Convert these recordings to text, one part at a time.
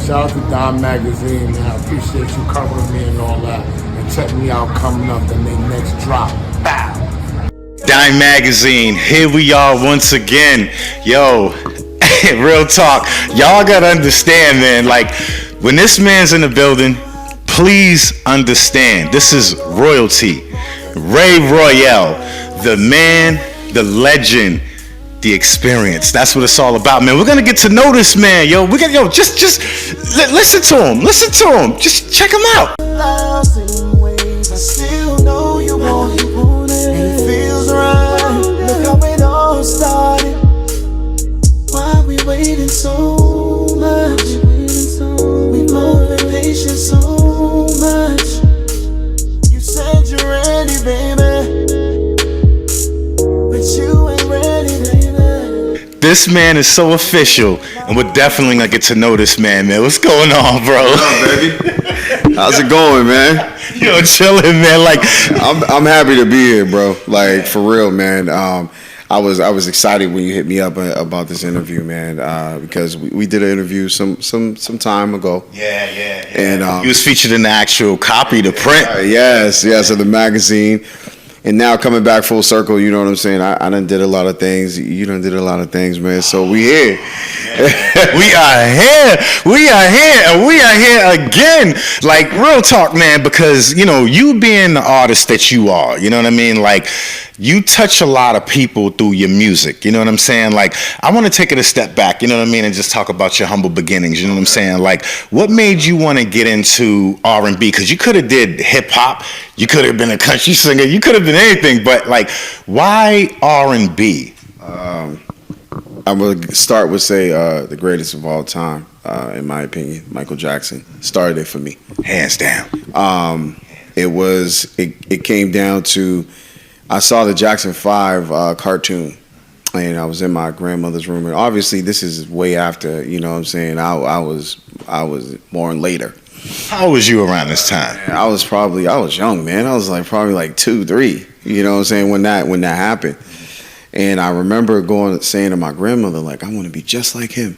Shout out to Dyme Magazine, man. I appreciate you covering me and all that. And check me out coming up in their next drop. Bow! Dyme Magazine, here we are once again. Yo, real talk. Y'all gotta understand, man. Like, when this man's in the building, please understand. This is royalty. Rey Royale, the man, the legend, the experience. That's what it's all about, man. We're gonna get to know this man, yo. We're gonna, just listen to him. Listen to him. Just check him out. I still know you want it, and it feels right. Look how it all started. Why we waiting so much? We both been patient so much. You said you're ready, baby, but you ain't ready, baby. This man is so official, and we're definitely gonna get to know this man, man. What's going on, bro? What's up, baby? How's it going, man? Yo, chilling, man. Like, I'm happy to be here, bro. Like, for real, man. I was excited when you hit me up about this interview, man, because we did an interview some time ago. Yeah. And he was featured in the actual copy, the print. Yes, of the magazine. And now coming back full circle, you know what I'm saying? I done did a lot of things. You done did a lot of things, man. So we here. We are here, and we are here again. Like, real talk, man, because, you know, you being the artist that you are, you know what I mean? Like, you touch a lot of people through your music, you know what I'm saying? Like, I want to take it a step back, you know what I mean, and just talk about your humble beginnings, you know what I'm saying? Like, what made you want to get into R&B? Because you could have did hip-hop, you could have been a country singer, you could have been anything, but, like, why R&B? I would start with say the greatest of all time, in my opinion, Michael Jackson started it for me, Hands down. It came down to, I saw the Jackson 5 cartoon, and I was in my grandmother's room, and obviously this is way after, you know what I'm saying, I was born later. How old was you around this time? I was young, man. I was probably like 2, 3, you know what I'm saying, when that happened. And I remember saying to my grandmother, like, I want to be just like him.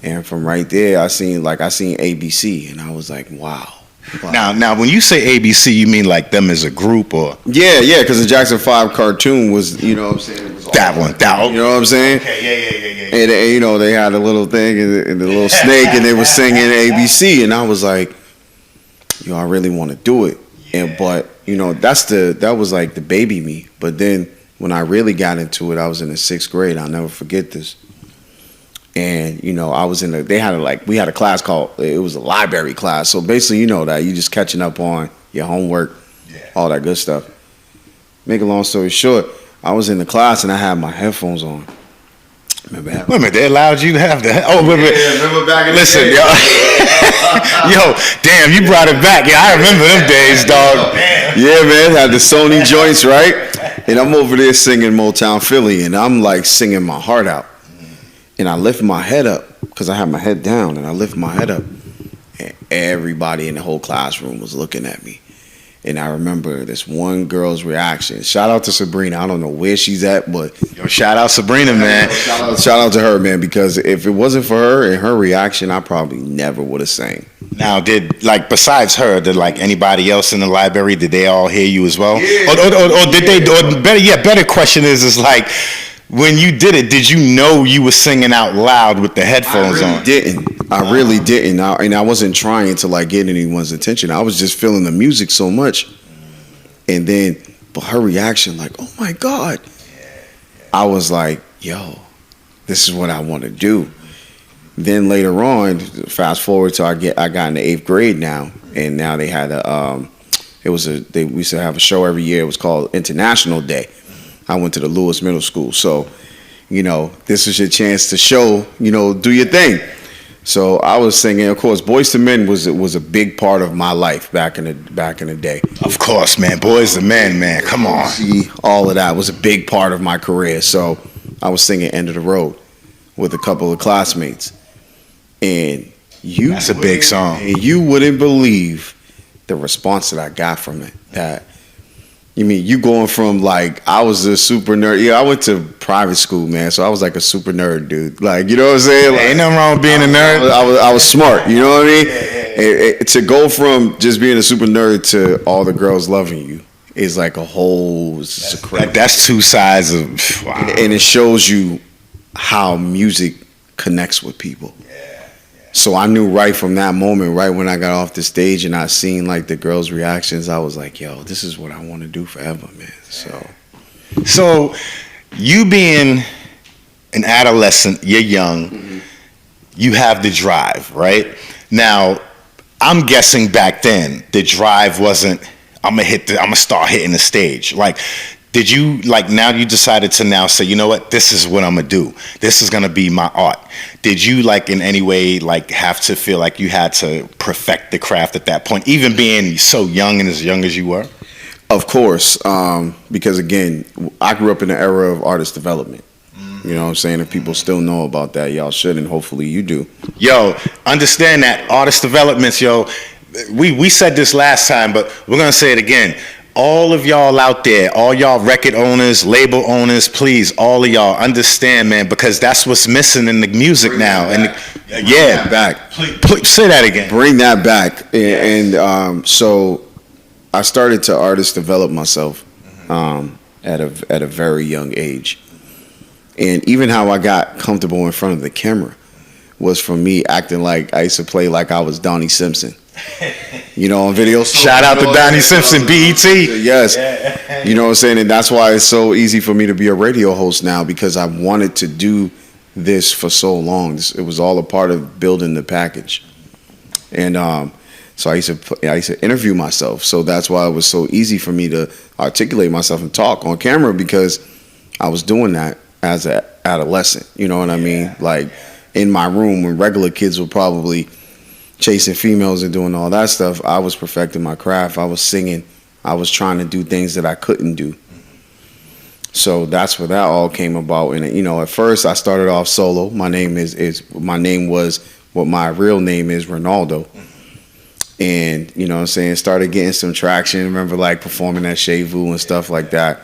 And from right there, I seen ABC, and I was like, wow. Now, when you say ABC, you mean like them as a group, or? Yeah, because the Jackson 5 cartoon was, you know what I'm saying? It was that one. You know what I'm saying? Okay, yeah. And you know, they had a little thing and the little snake, and they were singing ABC, and I was like, I really want to do it. But you know, that was like the baby me. But then when I really got into it, I was in the 6th grade. I'll never forget this. And you know, we had a class it was a library class. So basically, you know that you just catching up on your homework, all that good stuff. Make a long story short, I was in the class and I had my headphones on. Wait a minute, they allowed you to have that? Oh, wait a minute. Yeah, remember back in the Listen, day. yo, damn, you brought it back. Yeah, I remember them days, dog. Yeah, man, had the Sony joints, right? And I'm over there singing Motown Philly, and I'm like singing my heart out. And I lift my head up, because I had my head down, and I lift my head up, and everybody in the whole classroom was looking at me. And I remember this one girl's reaction. Shout out to Sabrina. I don't know where she's at, but yo, shout out Sabrina, man. Shout out to her, man, because if it wasn't for her and her reaction, I probably never would have sang. Now, besides her, did anybody else in the library, did they all hear you as well? Yeah. Or did they? Or better question is like, when you did it, did you know you were singing out loud with the headphones on? I really didn't. And I wasn't trying to get anyone's attention. I was just feeling the music so much. And then, but her reaction, like, oh my God. I was like, yo, this is what I want to do. Then later on, fast forward to I got in the 8th grade now, and now they had we used to have a show every year. It was called International Day. I went to the Lewis Middle School, so you know, this was your chance to show, you know, do your thing. So I was singing. Of course, Boyz II Men was a big part of my life back in the day. Of course, man. Boyz II Men, man. Come on. See, all of that was a big part of my career. So I was singing "End of the Road" with a couple of classmates, and that's a big song. And you wouldn't believe the response that I got from it. That You mean you going from like I was a super nerd? Yeah, I went to private school, man, so I was like a super nerd, dude. Like, you know what I'm saying? Like, Ain't nothing wrong with being a nerd. I was smart. You know what I mean? To go from just being a super nerd to all the girls loving you is like a whole. That's two sides of wow. And it shows you how music connects with people. So I knew right from that moment, right when I got off the stage and I seen like the girls' reactions, I was like, yo, this is what I want to do forever, man. So you being an adolescent, you're young, you have the drive, right? Now, I'm guessing back then the drive wasn't, I'm gonna start hitting the stage. Like, did you, like, now you decided to now say, you know what, this is what I'm gonna do. This is gonna be my art. Did you, like, in any way, like, have to feel like you had to perfect the craft at that point, even being so young and as young as you were? Of course, because again, I grew up in the era of artist development. You know what I'm saying? If people still know about that, y'all should, and hopefully you do. Yo, understand that artist developments, yo, we said this last time, but we're gonna say it again. All of y'all out there, all y'all record owners, label owners, please, all of y'all understand, man, because that's what's missing in the music now. And back. Please say that again. Bring that back. And so I started to artist develop myself at a very young age. And even how I got comfortable in front of the camera was from me acting like I used to play like I was Donnie Simpson. You know, on video. Shout out to Donnie Simpson, BET. Yes. You know what I'm saying? And that's why it's so easy for me to be a radio host now, because I wanted to do this for so long. It was all a part of building the package. And so I used to interview myself. So that's why it was so easy for me to articulate myself and talk on camera, because I was doing that as an adolescent. You know what I mean? Like in my room when regular kids were probably chasing females and doing all that stuff, I was perfecting my craft. I was singing. I was trying to do things that I couldn't do. So that's where that all came about. And you know, at first I started off solo. My name was what my real name is, Ronaldo. And you know what I'm saying, started getting some traction. Remember like performing at Chez Vu and stuff like that.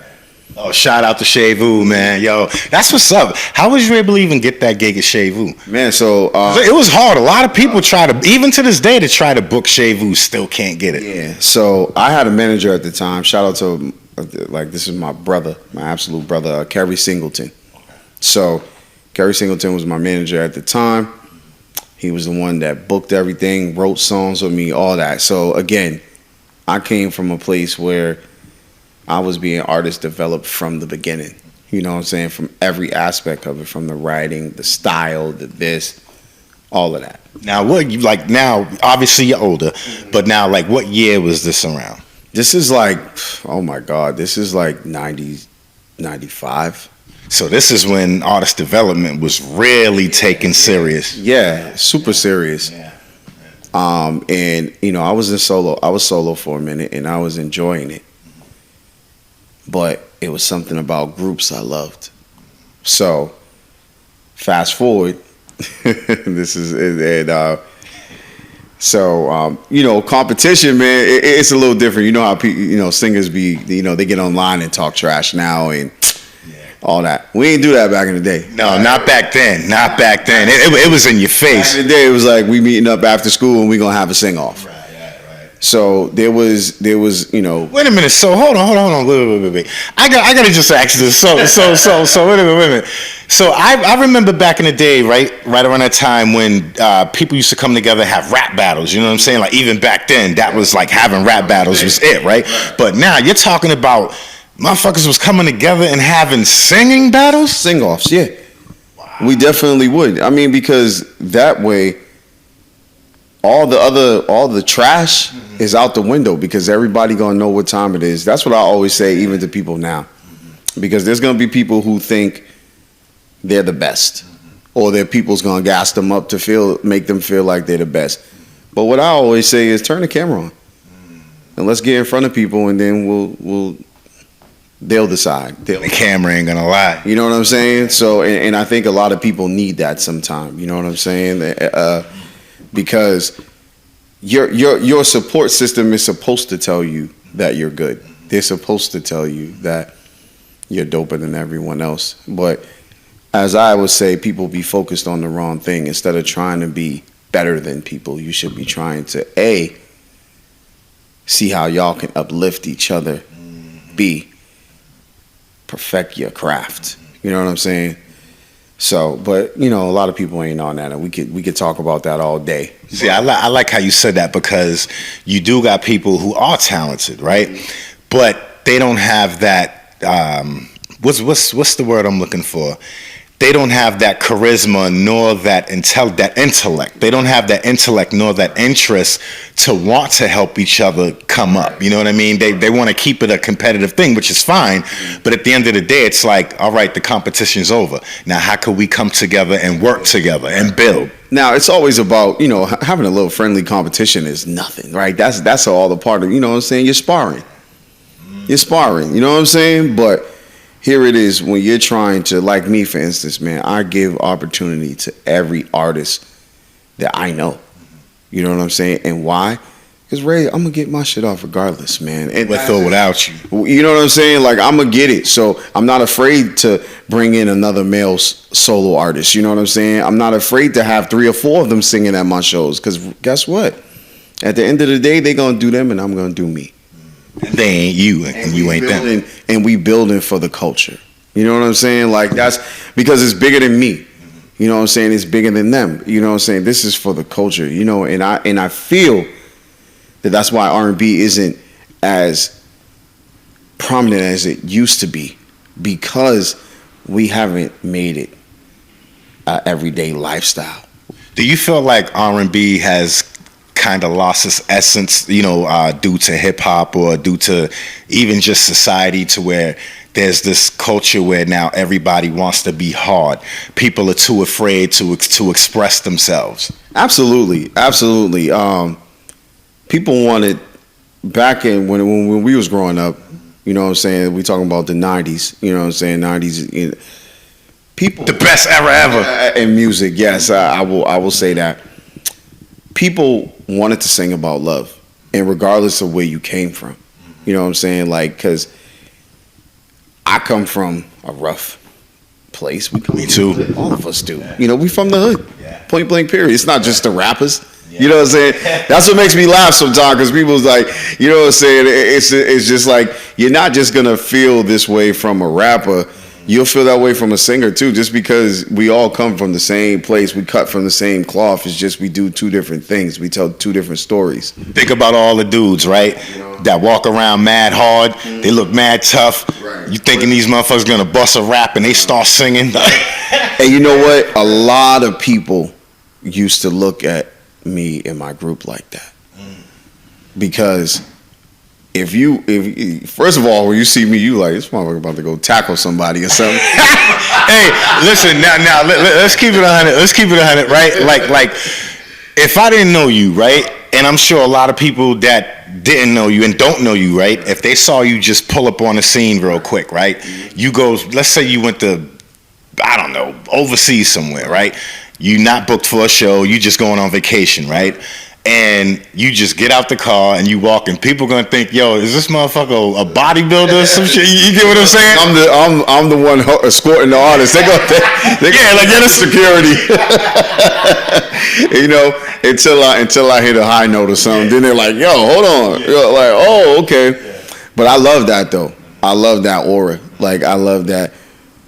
Oh, shout out to Chez Vu, man. Yo, that's what's up. How was you able to even get that gig at Chez Vu? Man, so it was hard. A lot of people try to, even to this day, to try to book Chez Vu, still can't get it. Yeah. So I had a manager at the time. Shout out to, like, this is my brother, my absolute brother, Kerry Singleton. So Kerry Singleton was my manager at the time. He was the one that booked everything, wrote songs with me, all that. So again, I came from a place where I was being artist developed from the beginning. You know what I'm saying? From every aspect of it, from the writing, the style, the this, all of that. Now, what you like now, obviously you're older, but now, like, what year was this around? This is like, oh my God, this is like 90, 95. So this is when artist development was really taken serious. Yeah, super serious. And, you know, I was solo for a minute and I was enjoying it. But it was something about groups I loved. So, fast forward, this is you know, competition, man. It's a little different. You know how people, you know, singers be, you know, they get online and talk trash now and all that. We didn't do that back in the day. No, not back then. Not back then. It was in your face. Back in the day, it was like we meeting up after school and we gonna have a sing off. So there was, you know. Wait a minute. So hold on. Wait. I gotta just ask this. So wait a minute. So I remember back in the day, right around that time when people used to come together and have rap battles. You know what I'm saying? Like even back then, that was like having rap battles was it, right? But now you're talking about motherfuckers was coming together and having singing battles, sing-offs. Yeah, wow. We definitely would. I mean, because that way, all the trash is out the window because everybody gonna know what time it is. That's what I always say, even to people now, because there's gonna be people who think they're the best, or their people's gonna gas them up to make them feel like they're the best. But what I always say is turn the camera on and let's get in front of people, and then they'll decide. The camera ain't gonna lie. You know what I'm saying? So, and I think a lot of people need that sometime. You know what I'm saying? Because your support system is supposed to tell you that you're good. they're supposed to tell you that you're doper than everyone else. But as I would say, people be focused on the wrong thing. Instead of trying to be better than people, you should be trying to see how y'all can uplift each other, perfect your craft. You know what I'm saying? So, but a lot of people ain't on that, and we could talk about that all day. See, I like how you said that, because you do got people who are talented, right? But they don't have that. What's the word I'm looking for? They don't have that charisma nor that intellect. They don't have that intellect nor that interest to want to help each other come up. You know what I mean? They want to keep it a competitive thing, which is fine. But at the end of the day, it's like, all right, the competition's over. Now, how can we come together and work together and build? Now, it's always about, having a little friendly competition is nothing, right? That's all the part of, what I'm saying? You're sparring. You're sparring, you know what I'm saying? But here it is when you're trying to, like me, for instance, man, I give opportunity to every artist that I know. You know what I'm saying? And why? Because, Ray, I'm going to get my shit off regardless, man. And with or without you. You know what I'm saying? Like, I'm going to get it. So I'm not afraid to bring in another male solo artist. You know what I'm saying? I'm not afraid to have 3 or 4 of them singing at my shows. Because guess what? At the end of the day, they're going to do them and I'm going to do me. They ain't you, and you ain't them. And we building for the culture. You know what I'm saying? Like, that's because it's bigger than me. You know what I'm saying? It's bigger than them. You know what I'm saying? This is for the culture. And I feel that that's why R&B isn't as prominent as it used to be, because we haven't made it an everyday lifestyle. Do you feel like R&B has kind of lost its essence, due to hip hop or due to even just society, to where there's this culture where now everybody wants to be hard? People are too afraid to express themselves. Absolutely. People wanted, back in when we was growing up, you know what I'm saying? We talking about the 90s, you know what I'm saying? 90s, people. The best era ever. In music, yes, I will say that. People wanted to sing about love, and regardless of where you came from, you know what I'm saying? Like, because I come from a rough place. Me too. All of us do. We from the hood. Yeah. Point blank, period. It's not just the rappers. Yeah. You know what I'm saying? That's what makes me laugh sometimes, because people's like, you know what I'm saying? It's just like, you're not just going to feel this way from a rapper. You'll feel that way from a singer too, just because we all come from the same place. We cut from the same cloth. It's just we do 2 different things. We tell 2 different stories. Think about all the dudes, right? That walk around mad hard. They look mad tough. Right. You thinking these motherfuckers gonna bust a rap and they start singing. And you know what? A lot of people used to look at me and my group like that. Because if first of all, when you see me, you like, this motherfucker about to go tackle somebody or something. Hey, listen, now let's keep it 100. Let's keep it 100, right? Like, if I didn't know you, right, and I'm sure a lot of people that didn't know you and don't know you, right, if they saw you just pull up on the scene real quick, right, you go, let's say you went to, I don't know, overseas somewhere, right? You not booked for a show, you just going on vacation, right? And you just get out the car and you walk, and people gonna think, yo, is this motherfucker a bodybuilder or some shit? You get what I'm saying? I'm the one escorting the artist. They go like, yeah, the security. Until I hit a high note or something, then they're like, yo, hold on. You're like, oh, okay. But I love that though. I love that aura. Like, I love that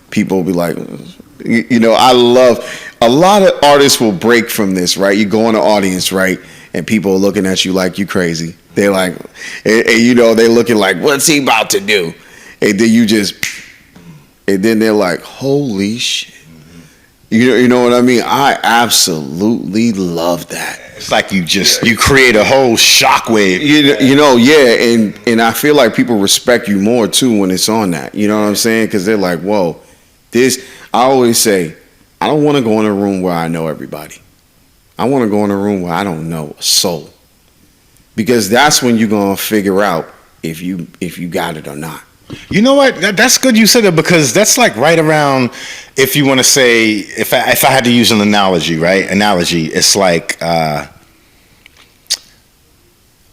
people be like, I love, a lot of artists will break from this, right? You go in the audience, right? And people are looking at you like you crazy. They're like, and they're looking like, what's he about to do? And then they're like, holy shit. You know what I mean? I absolutely love that. It's like you create a whole shockwave. Yeah. And I feel like people respect you more too when it's on that. You know what I'm saying? Because they're like, whoa, I always say, I don't want to go in a room where I know everybody. I want to go in a room where I don't know a soul. Because that's when you're going to figure out if you got it or not. You know what? That's good you said that, because that's like right around, if you want to say, if I had to use an analogy, right? It's like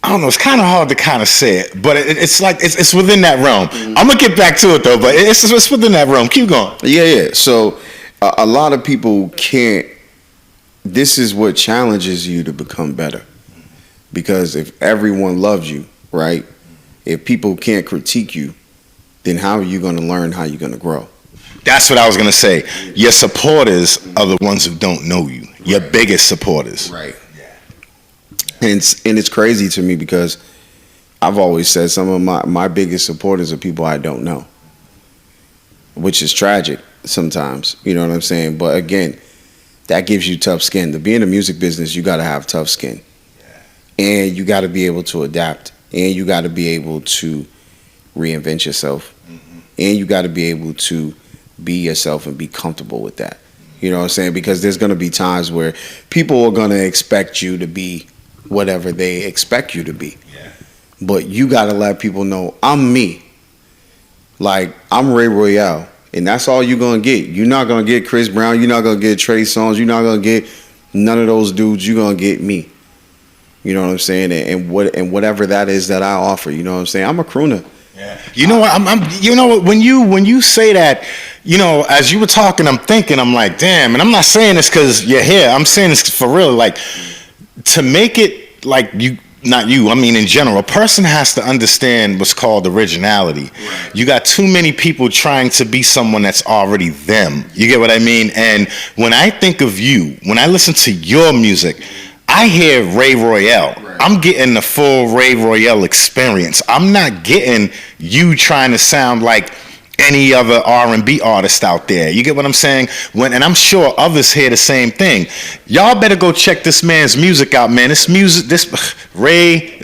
I don't know. It's kind of hard to kind of say it, but it's like it's within that realm. I'm gonna get back to it though, but it's within that realm. Keep going. Yeah. So a lot of people can't. This is what challenges you to become better, because if everyone loves you, right? If people can't critique you, then how are you going to learn? How are you going to grow? That's what I was gonna say. Your supporters are the ones who don't know you. Your biggest supporters. Right. And it's crazy to me because I've always said some of my biggest supporters are people I don't know, which is tragic sometimes. You know what I'm saying? But again, that gives you tough skin. To be in the music business, you got to have tough skin. And you got to be able to adapt. And you got to be able to reinvent yourself. And you got to be able to be yourself and be comfortable with that. You know what I'm saying? Because there's going to be times where people are going to expect you to be whatever they expect you to be. But you got to let people know, I'm me. Like, I'm Rey Royale. And that's all you're going to get. You're not going to get Chris Brown. You're not going to get Trey Songz. You're not going to get none of those dudes. You're going to get me. You know what I'm saying? And whatever that is that I offer. You know what I'm saying? I'm a crooner. Yeah. You know what? You know what? When you say that, you know, as you were talking, I'm thinking, I'm like, damn. And I'm not saying this because you're here. I'm saying this for real. Like, to make it like you. Not you, I mean in general, a person has to understand what's called originality. Right. You got too many people trying to be someone that's already them. You get what I mean? And when I think of you, when I listen to your music, I hear Rey Royale. Right. I'm getting the full Rey Royale experience. I'm not getting you trying to sound like any other R&B artist out there. You get what I'm saying? And I'm sure others hear the same thing. Y'all better go check this man's music out, man. This Rey,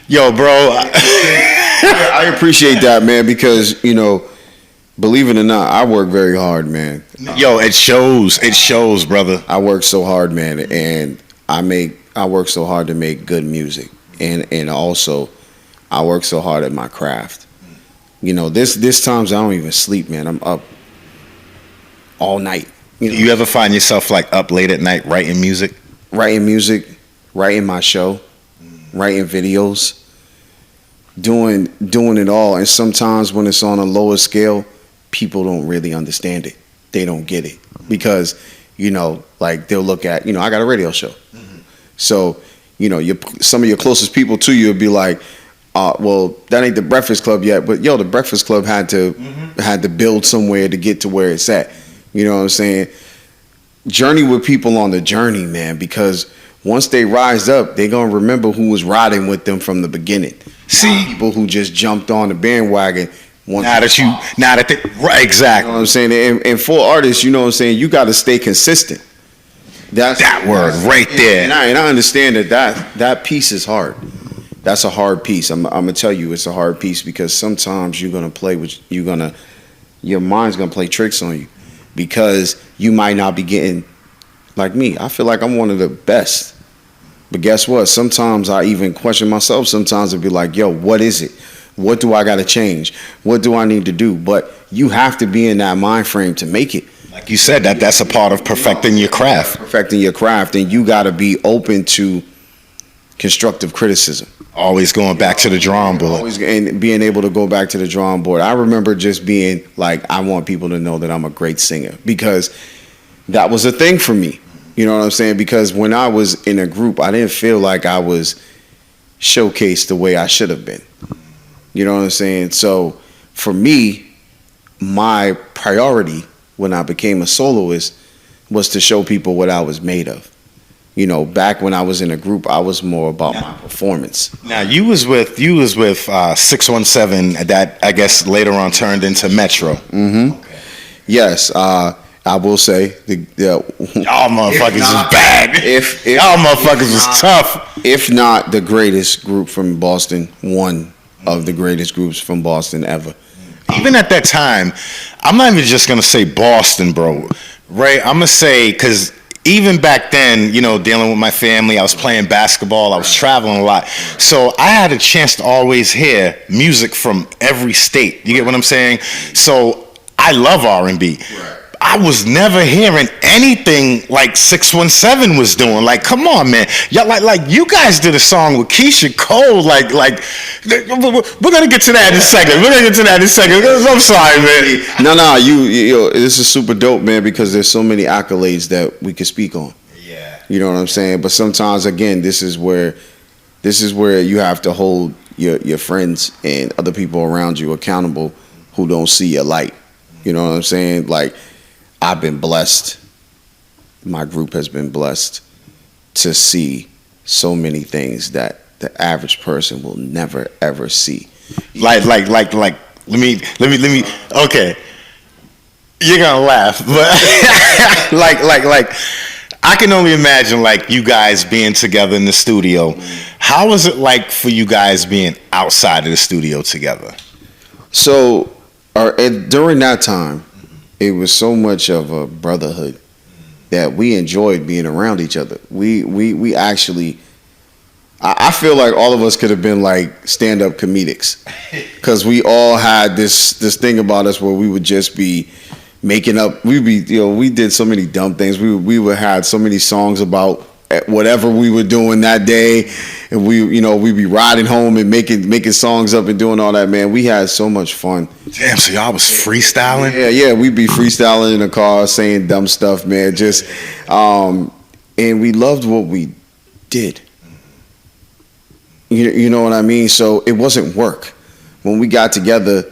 yo, bro. I appreciate that, man, because, you know, believe it or not, I work very hard, man. Yo, it shows. It shows, brother. I work so hard, man, and I work so hard to make good music. And also, I work so hard at my craft. You know, this times I don't even sleep, man. I'm up all night. You ever find yourself like up late at night writing music? Writing music, writing my show, writing videos, doing it all. And sometimes when it's on a lower scale, people don't really understand it. They don't get it because, you know, like they'll look at, you know, I got a radio show. So, you know, some of your closest people to you will be like, well, that ain't the Breakfast Club yet, but yo, the Breakfast Club had to build somewhere to get to where it's at. You know what I'm saying? Journey with people on the journey, man, because once they rise up, they're gonna remember who was riding with them from the beginning. See, people who just jumped on the bandwagon. Right, exactly. You know what I'm saying? And for artists, you know what I'm saying, you got to stay consistent. That's that word right there. And I understand that piece is hard. That's a hard piece. I'm gonna tell you, it's a hard piece because sometimes you're gonna play with your mind's gonna play tricks on you because you might not be getting like me. I feel like I'm one of the best, but guess what? Sometimes I even question myself. Sometimes I'd be like, yo, what is it? What do I gotta change? What do I need to do? But you have to be in that mind frame to make it. Like you said, that's a part of perfecting your craft. Perfecting your craft, and you gotta be open to constructive criticism. Always going back to the drawing board. Always, and being able to go back to the drawing board. I remember just being like, I want people to know that I'm a great singer because that was a thing for me. You know what I'm saying? Because when I was in a group, I didn't feel like I was showcased the way I should have been. You know what I'm saying? So for me, my priority when I became a soloist was to show people what I was made of. You know, back when I was in a group, I was more about my performance. Now you was with 617 that I guess later on turned into Metro. Mm-hmm. Okay. Yes, I will say y'all motherfuckers was bad. If y'all motherfuckers was tough. If not the greatest group from Boston, one of the greatest groups from Boston ever. Even at that time, I'm not even just gonna say Boston, bro. Right? I'm gonna say because. Even back then, you know, dealing with my family, I was playing basketball, I was traveling a lot. So I had a chance to always hear music from every state. You get what I'm saying? So I love R&B. I I was never hearing anything like 617 was doing. Like, come on, man. Y'all, like you guys did a song with Keyshia Cole. Like, we're gonna get to that in a second. I'm sorry, man. No, you this is super dope, man, because there's so many accolades that we could speak on. Yeah. You know what I'm saying? But sometimes, again, this is where you have to hold your friends and other people around you accountable who don't see your light. You know what I'm saying? Like, I've been blessed. My group has been blessed to see so many things that the average person will never ever see. Like. Let me. Okay, you're gonna laugh, but like. I can only imagine like you guys being together in the studio. How was it like for you guys being outside of the studio together? So, during that time, it was so much of a brotherhood that we enjoyed being around each other. We actually, I feel like all of us could have been like stand-up comedics, because we all had this thing about us where we would just be making up. We did so many dumb things. We would had so many songs about whatever we were doing that day, and we'd be riding home and making songs up and doing all that, man. We had so much fun. Damn, so y'all was freestyling? Yeah, we'd be freestyling in the car, saying dumb stuff, man. Just, and we loved what we did. You know what I mean? So it wasn't work. When we got together,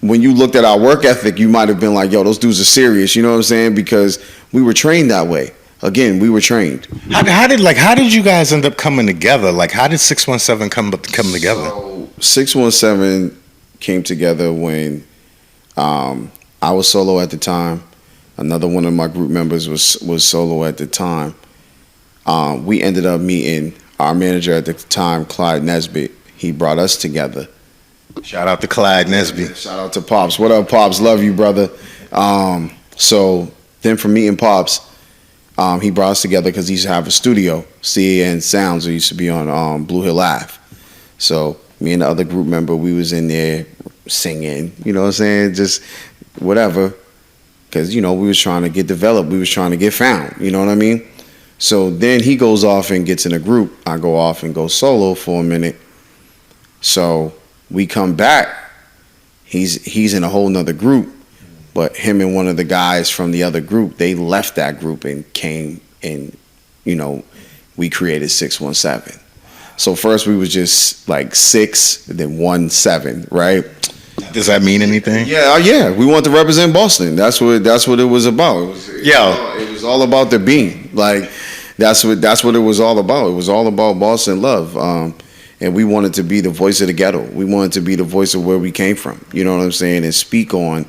when you looked at our work ethic, you might have been like, yo, those dudes are serious. You know what I'm saying? Because we were trained that way. Again, we were trained. How did you guys end up coming together? Like, how did 617 come together? So 617 came together when I was solo at the time. Another one of my group members was solo at the time. We ended up meeting our manager at the time, Clyde Nesbitt. He brought us together. Shout out to Clyde Nesbitt. Shout out to Pops. What up, Pops? Love you, brother. So then from meeting Pops, he brought us together because he used to have a studio, CAN Sounds. It used to be on Blue Hill Ave. So me and the other group member, we was in there singing, you know what I'm saying? Just whatever. Because, we was trying to get developed. We was trying to get found, you know what I mean? So then he goes off and gets in a group. I go off and go solo for a minute. So we come back. He's in a whole nother group. But him and one of the guys from the other group, they left that group and came and, we created 617. So first we was just like 6, then 17, right? Does that mean anything? Yeah. We want to represent Boston. That's what it was about. It was all about the beam. Like that's what it was all about. It was all about Boston love. And we wanted to be the voice of the ghetto. We wanted to be the voice of where we came from. You know what I'm saying? And speak on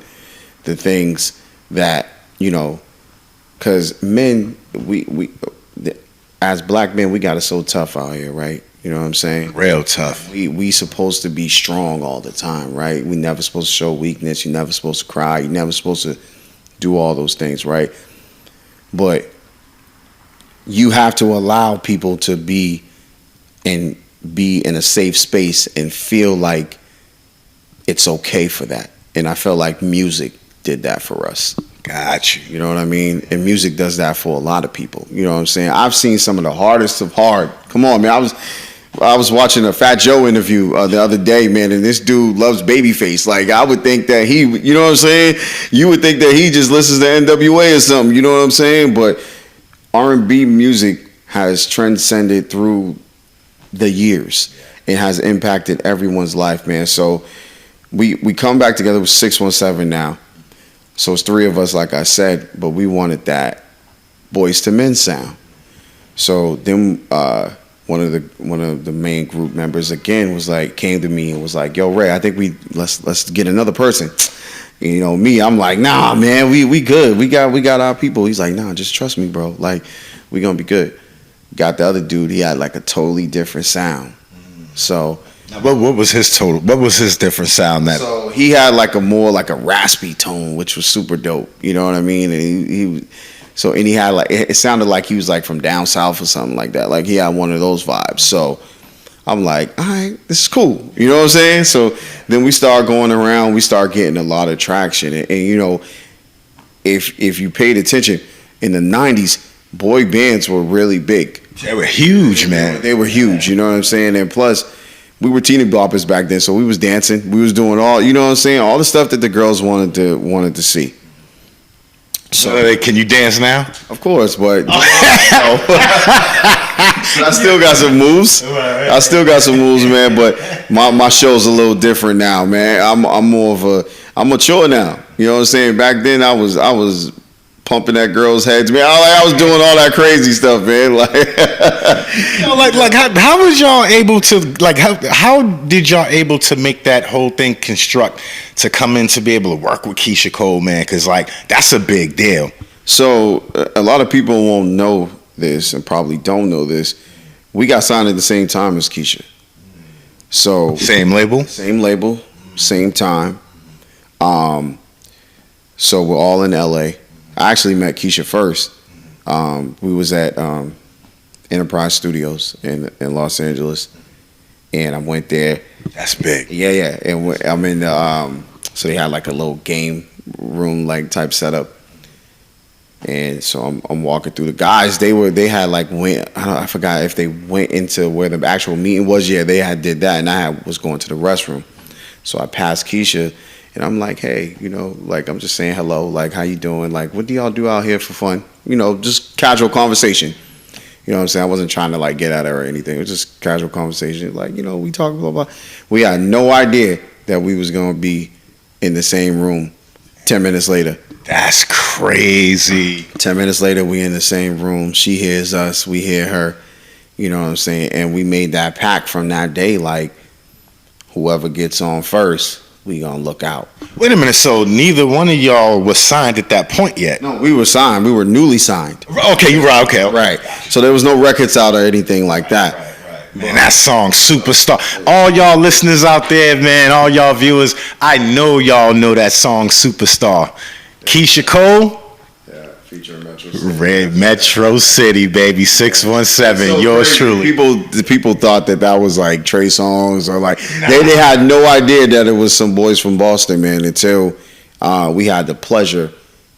the things that, because men, we as black men, we got it so tough out here, right? You know what I'm saying? Real tough. We supposed to be strong all the time, right? We never supposed to show weakness. You're never supposed to cry. You're never supposed to do all those things, right? But you have to allow people to be in a safe space and feel like it's okay for that. And I felt like music did that for us. Got you. You know what I mean? And music does that for a lot of people. You know what I'm saying? I've seen some of the hardest of hard. Come on, man. I was watching a Fat Joe interview the other day, man, and this dude loves Babyface. Like, I would think that you know what I'm saying? You would think that he just listens to NWA or something. You know what I'm saying? But R&B music has transcended through the years and has impacted everyone's life, man. So we come back together with 617 now. So it's 3 of us, like I said, but we wanted that Boys to Men sound. So then one of the main group members again came to me and was like, "Yo, Ray, I think let's get another person." Me, I'm like, "Nah, man, we good. We got our people." He's like, "Nah, just trust me, bro. Like, we gonna be good." Got the other dude. He had like a totally different sound. So. What was his different sound? So he had like a raspy tone, which was super dope. You know what I mean? And he had like, it sounded like he was like from down south or something like that. Like he had one of those vibes. So I'm like, all right, this is cool. You know what I'm saying? So then we start going around. We start getting a lot of traction, and if you paid attention in the 90s, boy bands were really big. They were huge, man. They were huge, you know what I'm saying? And plus, we were teeny boppers back then, so we was dancing. We was doing all, you know what I'm saying? All the stuff that the girls wanted to see. So can you dance now? Of course, but I still got some moves. I still got some moves, man. But my show's a little different now, man. I'm mature now. You know what I'm saying? Back then, I was pumping that girl's heads, man. I was doing all that crazy stuff, man. How was y'all able to how did y'all able to make that whole thing construct to come in to be able to work with Keyshia Cole, man? Because that's a big deal. So a lot of people won't know this and probably don't know this. We got signed at the same time as Keyshia. So same label, same time. So we're all in LA. I actually met Keyshia first. We was at Enterprise Studios in Los Angeles, and I went there. That's big. Yeah. And I'm in the so they had like a little game room like type setup, and so I'm walking through. The guys they had like I forgot if they went into where the actual meeting was. Yeah, they did that, and I was going to the restroom, so I passed Keyshia. And I'm like, hey, I'm just saying hello, like, how you doing? Like, what do y'all do out here for fun? Just casual conversation. You know what I'm saying? I wasn't trying to, get at her or anything. It was just casual conversation. Like, we talk, blah, blah. We had no idea that we was going to be in the same room 10 minutes later. That's crazy. 10 minutes later, we in the same room. She hears us. We hear her. You know what I'm saying? And we made that pact from that day, like, whoever gets on first, we gonna look out. Wait a minute, so neither one of y'all was signed at that point yet? No, we were signed. We were newly signed. Okay, you're right. Okay. Right. So there was no records out or anything like that. Man, that song, Superstar. All y'all listeners out there, man, all y'all viewers, I know y'all know that song, Superstar. Keyshia Cole. Featuring Metro City, baby, 617. So yours truly. The people thought that was like Trey Songz or they had no idea that it was some boys from Boston, man, until we had the pleasure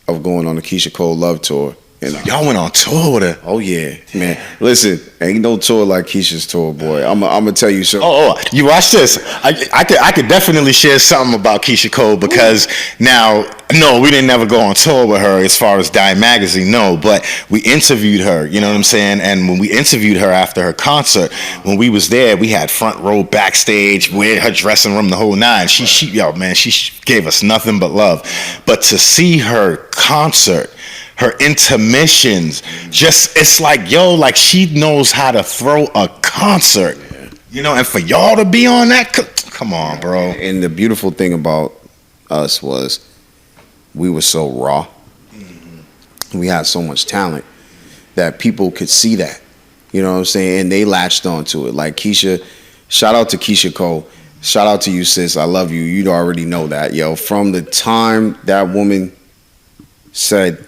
of going on the Keyshia Cole Love Tour. And so y'all went on tour with her. Oh yeah, man. Listen, ain't no tour like Keisha's tour, boy. I'm gonna tell you so. Oh, you watch this. I could definitely share something about Keyshia Cole because now, no, we didn't never go on tour with her as far as Dyme magazine, no, but we interviewed her. You know what I'm saying? And when we interviewed her after her concert, when we was there, we had front row backstage, where her dressing room, the whole nine. She gave us nothing but love. But to see her concert, her intermissions, it's like, she knows how to throw a concert, and for y'all to be on that, come on, bro. And the beautiful thing about us was we were so raw. Mm-hmm. We had so much talent that people could see that, you know what I'm saying? And they latched onto it. Like Keyshia, shout out to Keyshia Cole. Shout out to you, sis. I love you. You'd already know that, yo. From the time that woman said,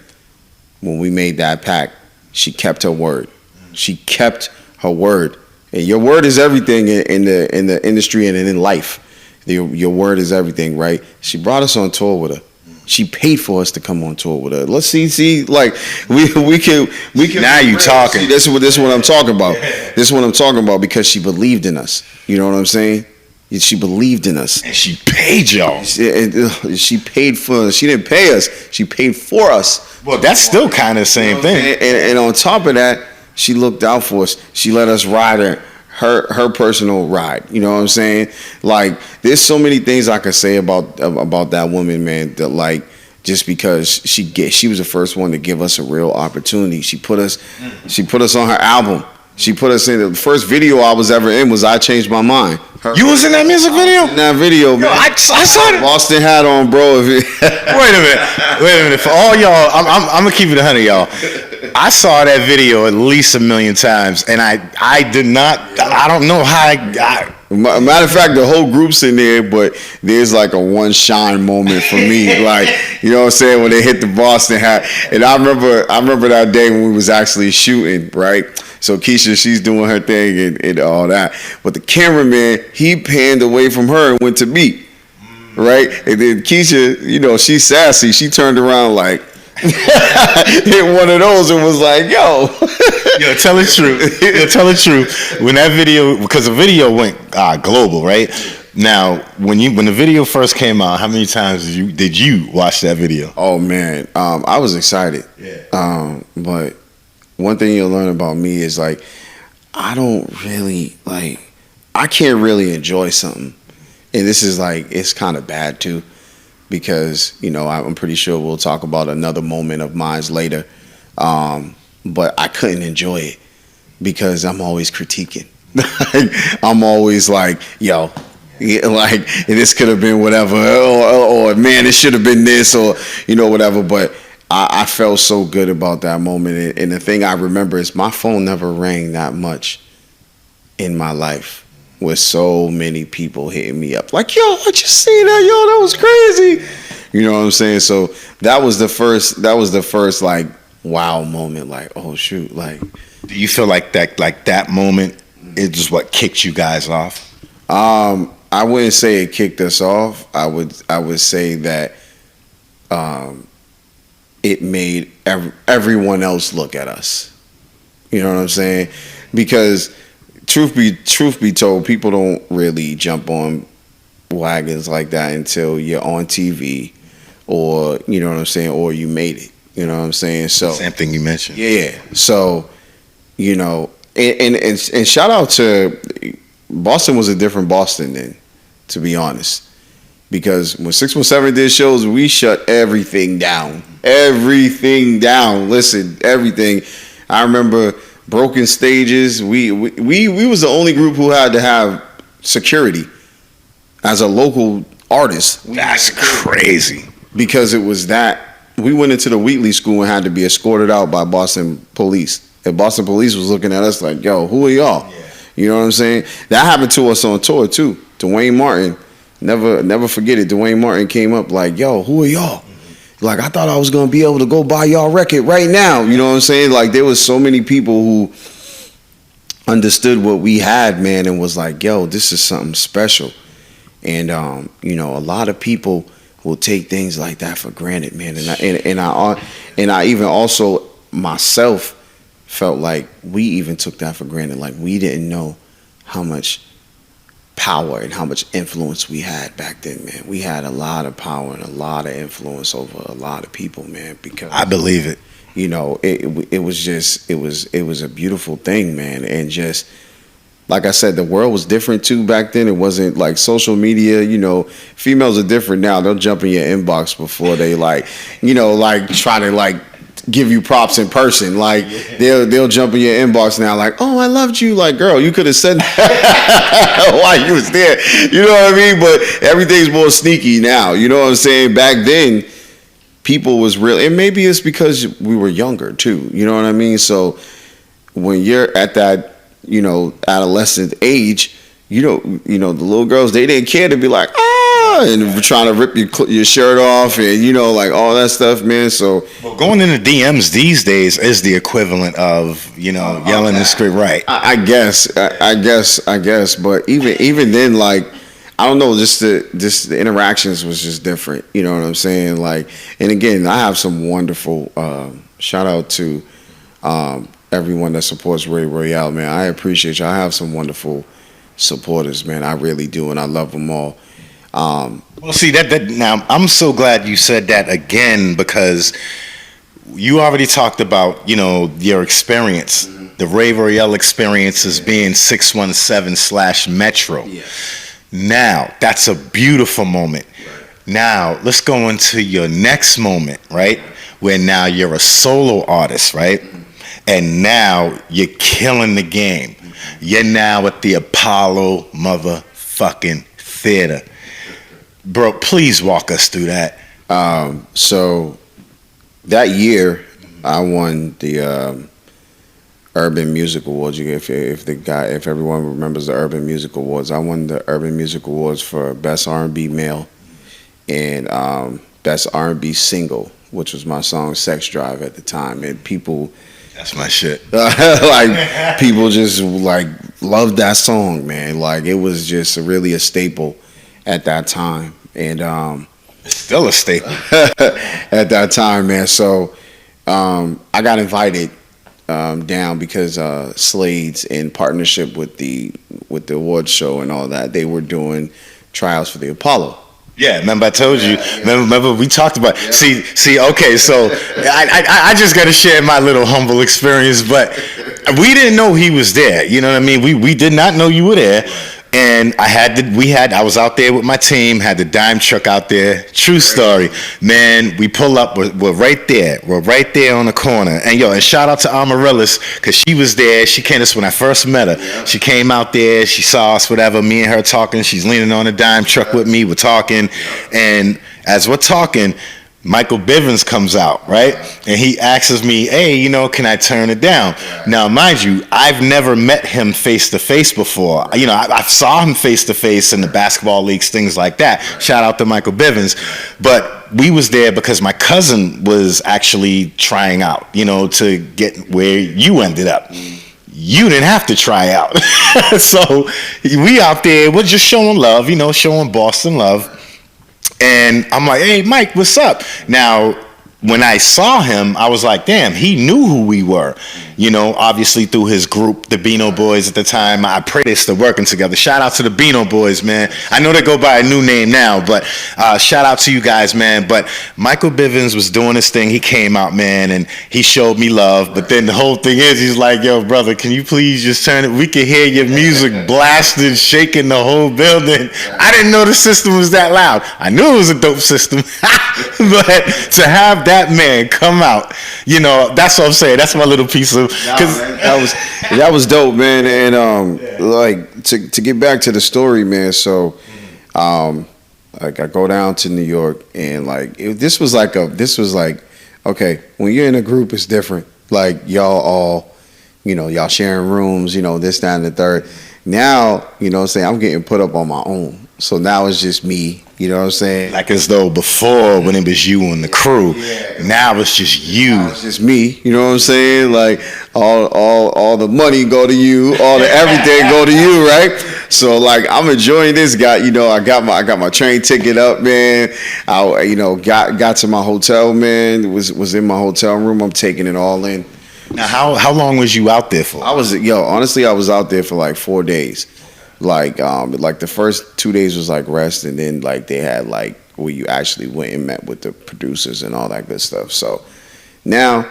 when we made that pact, she kept her word. She kept her word. And your word is everything in the industry and in life. Your word is everything, right? She brought us on tour with her. She paid for us to come on tour with her. Let's see, like we can. Now you talking? See, this is what I'm talking about. This is what I'm talking about because she believed in us. You know what I'm saying? She believed in us. And she paid y'all. She paid for us. She didn't pay us. She paid for us. Well, that's still kind of the same thing. And on top of that, she looked out for us. She let us ride her personal ride. You know what I'm saying? Like, there's so many things I could say about that woman, man, that just because she was the first one to give us a real opportunity. She put us on her album. She put us in the first video I was ever in was I Changed My Mind. You was in that music video? In that video, man. I saw it. Boston hat on, bro. Wait a minute. For all y'all, I'm gonna keep it 100, y'all. I saw that video at least 1 million times, and I did not. I don't know how I got. Matter of fact, the whole group's in there, but there's like a one shine moment for me, like, you know what I'm saying, when they hit the Boston hat. And I remember that day when we was actually shooting, right? So Keyshia, she's doing her thing and all that, but the cameraman, he panned away from her and went to me, right? And then Keyshia, she's sassy. She turned around like, hit one of those and was like, yo. Yo, tell the truth. Yo, tell the truth. When that video, because the video went global, right? Now, when the video first came out, how many times did you watch that video? Oh man, I was excited. Yeah. But one thing you'll learn about me is like, I don't really like. I can't really enjoy something, and this is like it's kind of bad too, because I'm pretty sure we'll talk about another moment of mine later. But I couldn't enjoy it because I'm always critiquing. I'm always like, yo. Yeah, like this could have been whatever, or man, it should have been this, or whatever. But I felt so good about that moment, and the thing I remember is my phone never rang that much in my life, with so many people hitting me up like, yo, I just seen that, yo, that was crazy. You know what I'm saying? So that was the first like wow moment, like, oh shoot, like. Do you feel like that moment is just what kicked you guys off? I wouldn't say it kicked us off. I would say that it made everyone else look at us. You know what I'm saying? Because truth be told, people don't really jump on wagons like that until you're on TV, or you know what I'm saying, or you made it. You know what I'm saying? So same thing you mentioned. Yeah. So and shout out to Boston. Was a different Boston then, to be honest, because when 617 did shows, we shut everything down. Listen, everything. I remember broken stages. We was the only group who had to have security as a local artist. That's crazy. Because it was that we went into the Wheatley school and had to be escorted out by Boston police. And Boston police was looking at us like, yo, who are y'all? Yeah. You know what I'm saying? That happened to us on tour too. Dwayne Martin, never forget it. Dwayne Martin came up like, yo, who are y'all? Mm-hmm. Like, I thought I was gonna be able to go buy y'all record right now. You know what I'm saying? Like, there was so many people who understood what we had, man, and was like, yo, this is something special. And a lot of people will take things like that for granted, man. And I even also myself felt like we even took that for granted. Like, we didn't know how much power and how much influence we had back then, man. We had a lot of power and a lot of influence over a lot of people, man. Because I believe it. It was a beautiful thing, man. And just like I said, the world was different too back then. It wasn't like social media. Females are different now. They'll jump in your inbox before they try to give you props in person. Like, they'll jump in your inbox now like, oh, I loved you. Like, girl, you could have said that while you was there. You know what I mean? But everything's more sneaky now. You know what I'm saying? Back then, people was real. And maybe it's because we were younger too. You know what I mean? So when you're at that, adolescent age, the little girls, they didn't care to be like, and trying to rip your shirt off and all that stuff, man. So going into DMs these days is the equivalent of yelling and screaming, right? I guess. But even then, like, I don't know, just the interactions was just different. You know what I'm saying? Like, and again, I have some wonderful shout out to everyone that supports Rey Royale, man. I appreciate you. I have some wonderful supporters, man. I really do, and I love them all. Well, see that now. I'm so glad you said that again, because you already talked about your experience, the Rey Royale experience as being 617/Metro. Yeah. Now that's a beautiful moment. Right. Now let's go into your next moment, right? Where now you're a solo artist, right? And now you're killing the game. You're now at the Apollo motherfucking Theater. Bro, please walk us through that. So that year, I won the Urban Music Awards. If everyone remembers the Urban Music Awards, I won the Urban Music Awards for Best R&B Male and Best R&B Single, which was my song "Sex Drive" at the time, and people. That's my shit. Like, people just loved that song, man. Like, it was just really a staple at that time, and it's still a staple at that time, man. So I got invited down because Slade's in partnership with the awards show and all that. They were doing tryouts for the Apollo. Yeah, remember I told you. Yeah. Remember we talked about. Yeah. See. Okay, so I just got to share my little humble experience, but we didn't know he was there. You know what I mean? We did not know you were there. And I was out there with my team, had the Dyme truck out there. True story. Man, we pull up, we're right there. We're right there on the corner. And shout out to Amaryllis, because she was there. She came to us when I first met her. Yeah. She came out there, she saw us, whatever, me and her talking. She's leaning on the Dyme truck with me, we're talking. And as we're talking, Michael Bivins comes out, right? And he asks me, hey, can I turn it down? Now, mind you, I've never met him face-to-face before. I saw him face-to-face in the basketball leagues, things like that. Shout out to Michael Bivins. But we was there because my cousin was actually trying out, to get where you ended up. You didn't have to try out. So we out there, we're just showing love, showing Boston love. And I'm like, hey, Mike, what's up? Now, when I saw him, I was like, damn, he knew who we were. Obviously through his group, the Beano Boys at the time. I pray they're still working together. Shout out to the Beano Boys, man. I know they go by a new name now, but shout out to you guys, man. But Michael Bivins was doing his thing. He came out, man, and he showed me love. But then the whole thing is, he's like, yo, brother, can you please just turn it? We can hear your music blasting, shaking the whole building. I didn't know the system was that loud. I knew it was a dope system. But to have that man come out, that's what I'm saying. That's my little piece of. That was dope, man. And like to get back to the story, man. So, like I go down to New York, and like this was like okay, when you're in a group, it's different. Like y'all all, y'all sharing rooms, this, that, and the third. Now, I'm getting put up on my own. So now it's just me. You know what I'm saying? Like as though before, when it was you and the crew, now it's just you. Now it's just me. You know what I'm saying? Like all the money go to you, all the everything go to you, right? So like I'm enjoying this guy. I got my train ticket up, man. I got to my hotel, man. Was in my hotel room. I'm taking it all in. Now how long was you out there for? Honestly, I was out there for like 4 days. Like the first 2 days was like rest, and then like they had like where you actually went and met with the producers and all that good stuff. So now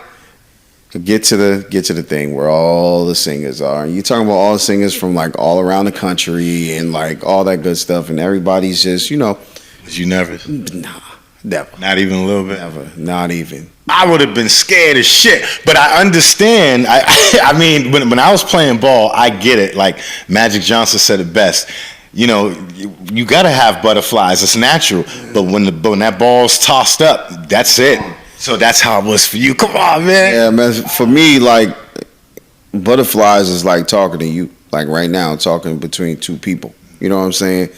get to the thing where all the singers are. And you're talking about all the singers from like all around the country and like all that good stuff, and everybody's just Was you nervous? Nah, never. Not even a little bit? Never, not even. I would have been scared as shit, but I understand. I mean, when I was playing ball, I get it. Like Magic Johnson said it best. You got to have butterflies. It's natural. But when that ball's tossed up, that's it. So that's how it was for you. Come on, man. Yeah, man. For me, like butterflies is like talking to you. Like right now, talking between two people. You know what I'm saying?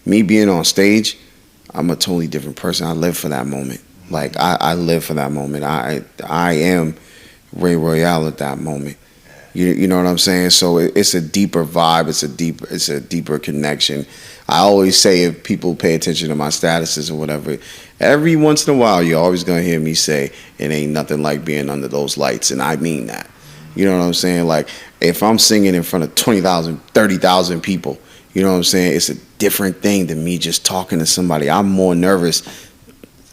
Me being on stage, I'm a totally different person. I live for that moment. Like I live for that moment. I am Rey Royale at that moment. You know what I'm saying? So it's a deeper vibe. It's a deeper connection. I always say, if people pay attention to my statuses or whatever, every once in a while you're always gonna hear me say it ain't nothing like being under those lights, and I mean that. You know what I'm saying? Like if I'm singing in front of 20,000, 30,000 people, you know what I'm saying? It's a different thing than me just talking to somebody. I'm more nervous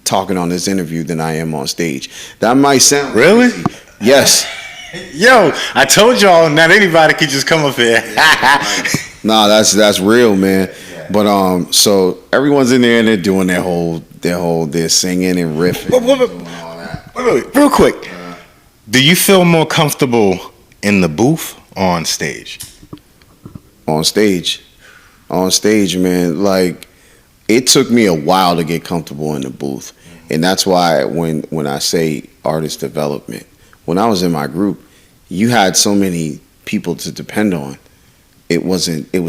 talking on this interview than I am on stage. That might sound really? Crazy. Yes. Yo, I told y'all not anybody could just come up here. Nah, that's real, man. But so everyone's in there and they're doing they're singing and riffing. Wait, real quick. Do you feel more comfortable in the booth or on stage? On stage, man. Like it took me a while to get comfortable in the booth, and that's why when I say artist development, when I was in my group, you had so many people to depend on. It was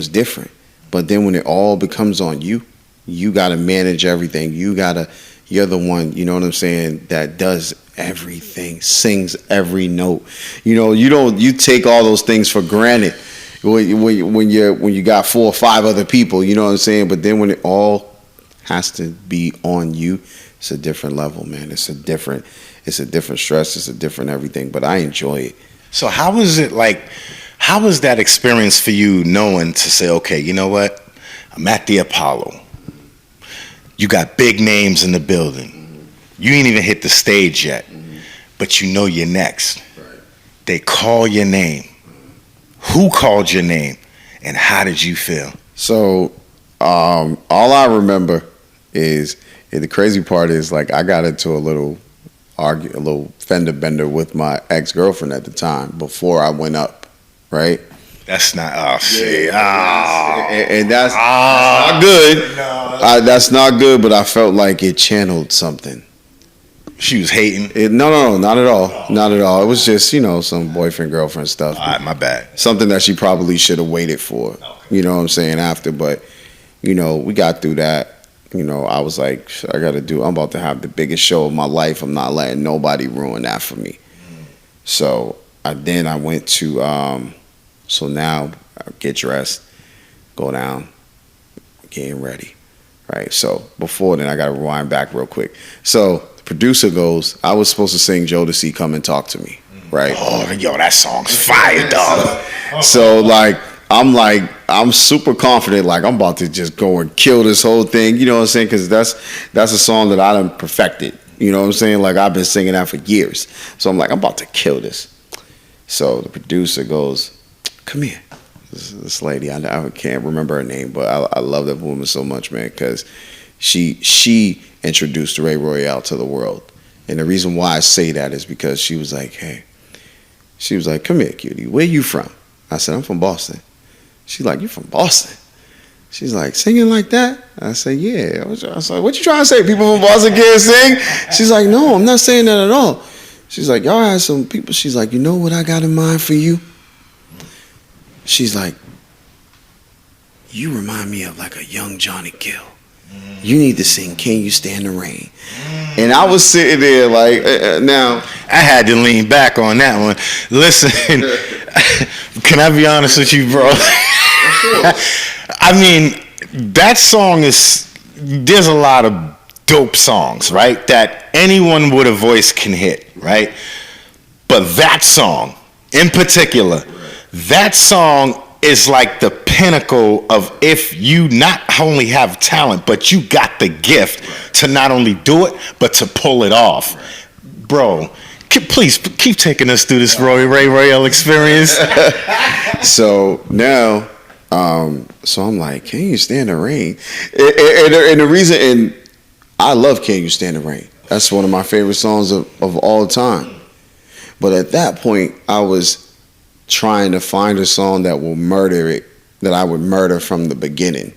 different. But then when it all becomes on you, you got to manage everything. You're the one, you know what I'm saying, that does everything, sings every note. You take all those things for granted when you got 4 or 5 other people, you know what I'm saying? But then when it all has to be on you, it's a different level, man. It's a different stress. It's a different everything. But I enjoy it. So how was it like? How was that experience for you, knowing to say, okay, you know what? I'm at the Apollo. You got big names in the building. You ain't even hit the stage yet, but you know you're next. They call your name. Who called your name, and how did you feel? So all I remember is, and the crazy part is, like, I got into a little fender bender with my ex-girlfriend at the time before I went up, right? That's not, oh shit. And that's not good. That's not good, but I felt like it channeled something. She was hating? No, not at all. Not at all. It was just, some boyfriend, girlfriend stuff. All right, my bad. Something that she probably should have waited for, you know what I'm saying, after. But, we got through that. I was like, I'm about to have the biggest show of my life. I'm not letting nobody ruin that for me. So I went to, so now I get dressed, go down, getting ready, right? So before then, I got to rewind back real quick. So the producer goes, I was supposed to sing Jodeci, Come and Talk to Me, right? Oh, yo, that song's fire, dog. So I'm super confident, like I'm about to just go and kill this whole thing, you know what I'm saying? Because that's a song that I done perfected, you know what I'm saying? Like I've been singing that for years. So I'm like, I'm about to kill this. So the producer goes, come here. This lady, I can't remember her name, but I love that woman so much, man, because she introduced Rey Royale to the world. And the reason why I say that is because she was like, come here, cutie, where you from? I said, I'm from Boston. She's like, you from Boston? She's like, singing like that? I said, yeah. I was like, what you trying to say? People from Boston can't sing? She's like, no, I'm not saying that at all. She's like, y'all have some people. She's like, you know what I got in mind for you? She's like, you remind me of like a young Johnny Gill. You need to sing Can You Stand the Rain? And I was sitting there like, now. I had to lean back on that one. Listen, can I be honest with you, bro? I mean, that song there's a lot of dope songs, right? That anyone with a voice can hit, right? But that song in particular, that song is like the pinnacle of, if you not only have talent, but you got the gift to not only do it, but to pull it off. Bro, please keep taking us through this Rey Royale experience. So now, so I'm like, Can You Stand the Rain? And the reason, and I love Can You Stand the Rain. That's one of my favorite songs of all time. But at that point, I was trying to find a song that will murder it, that I would murder from the beginning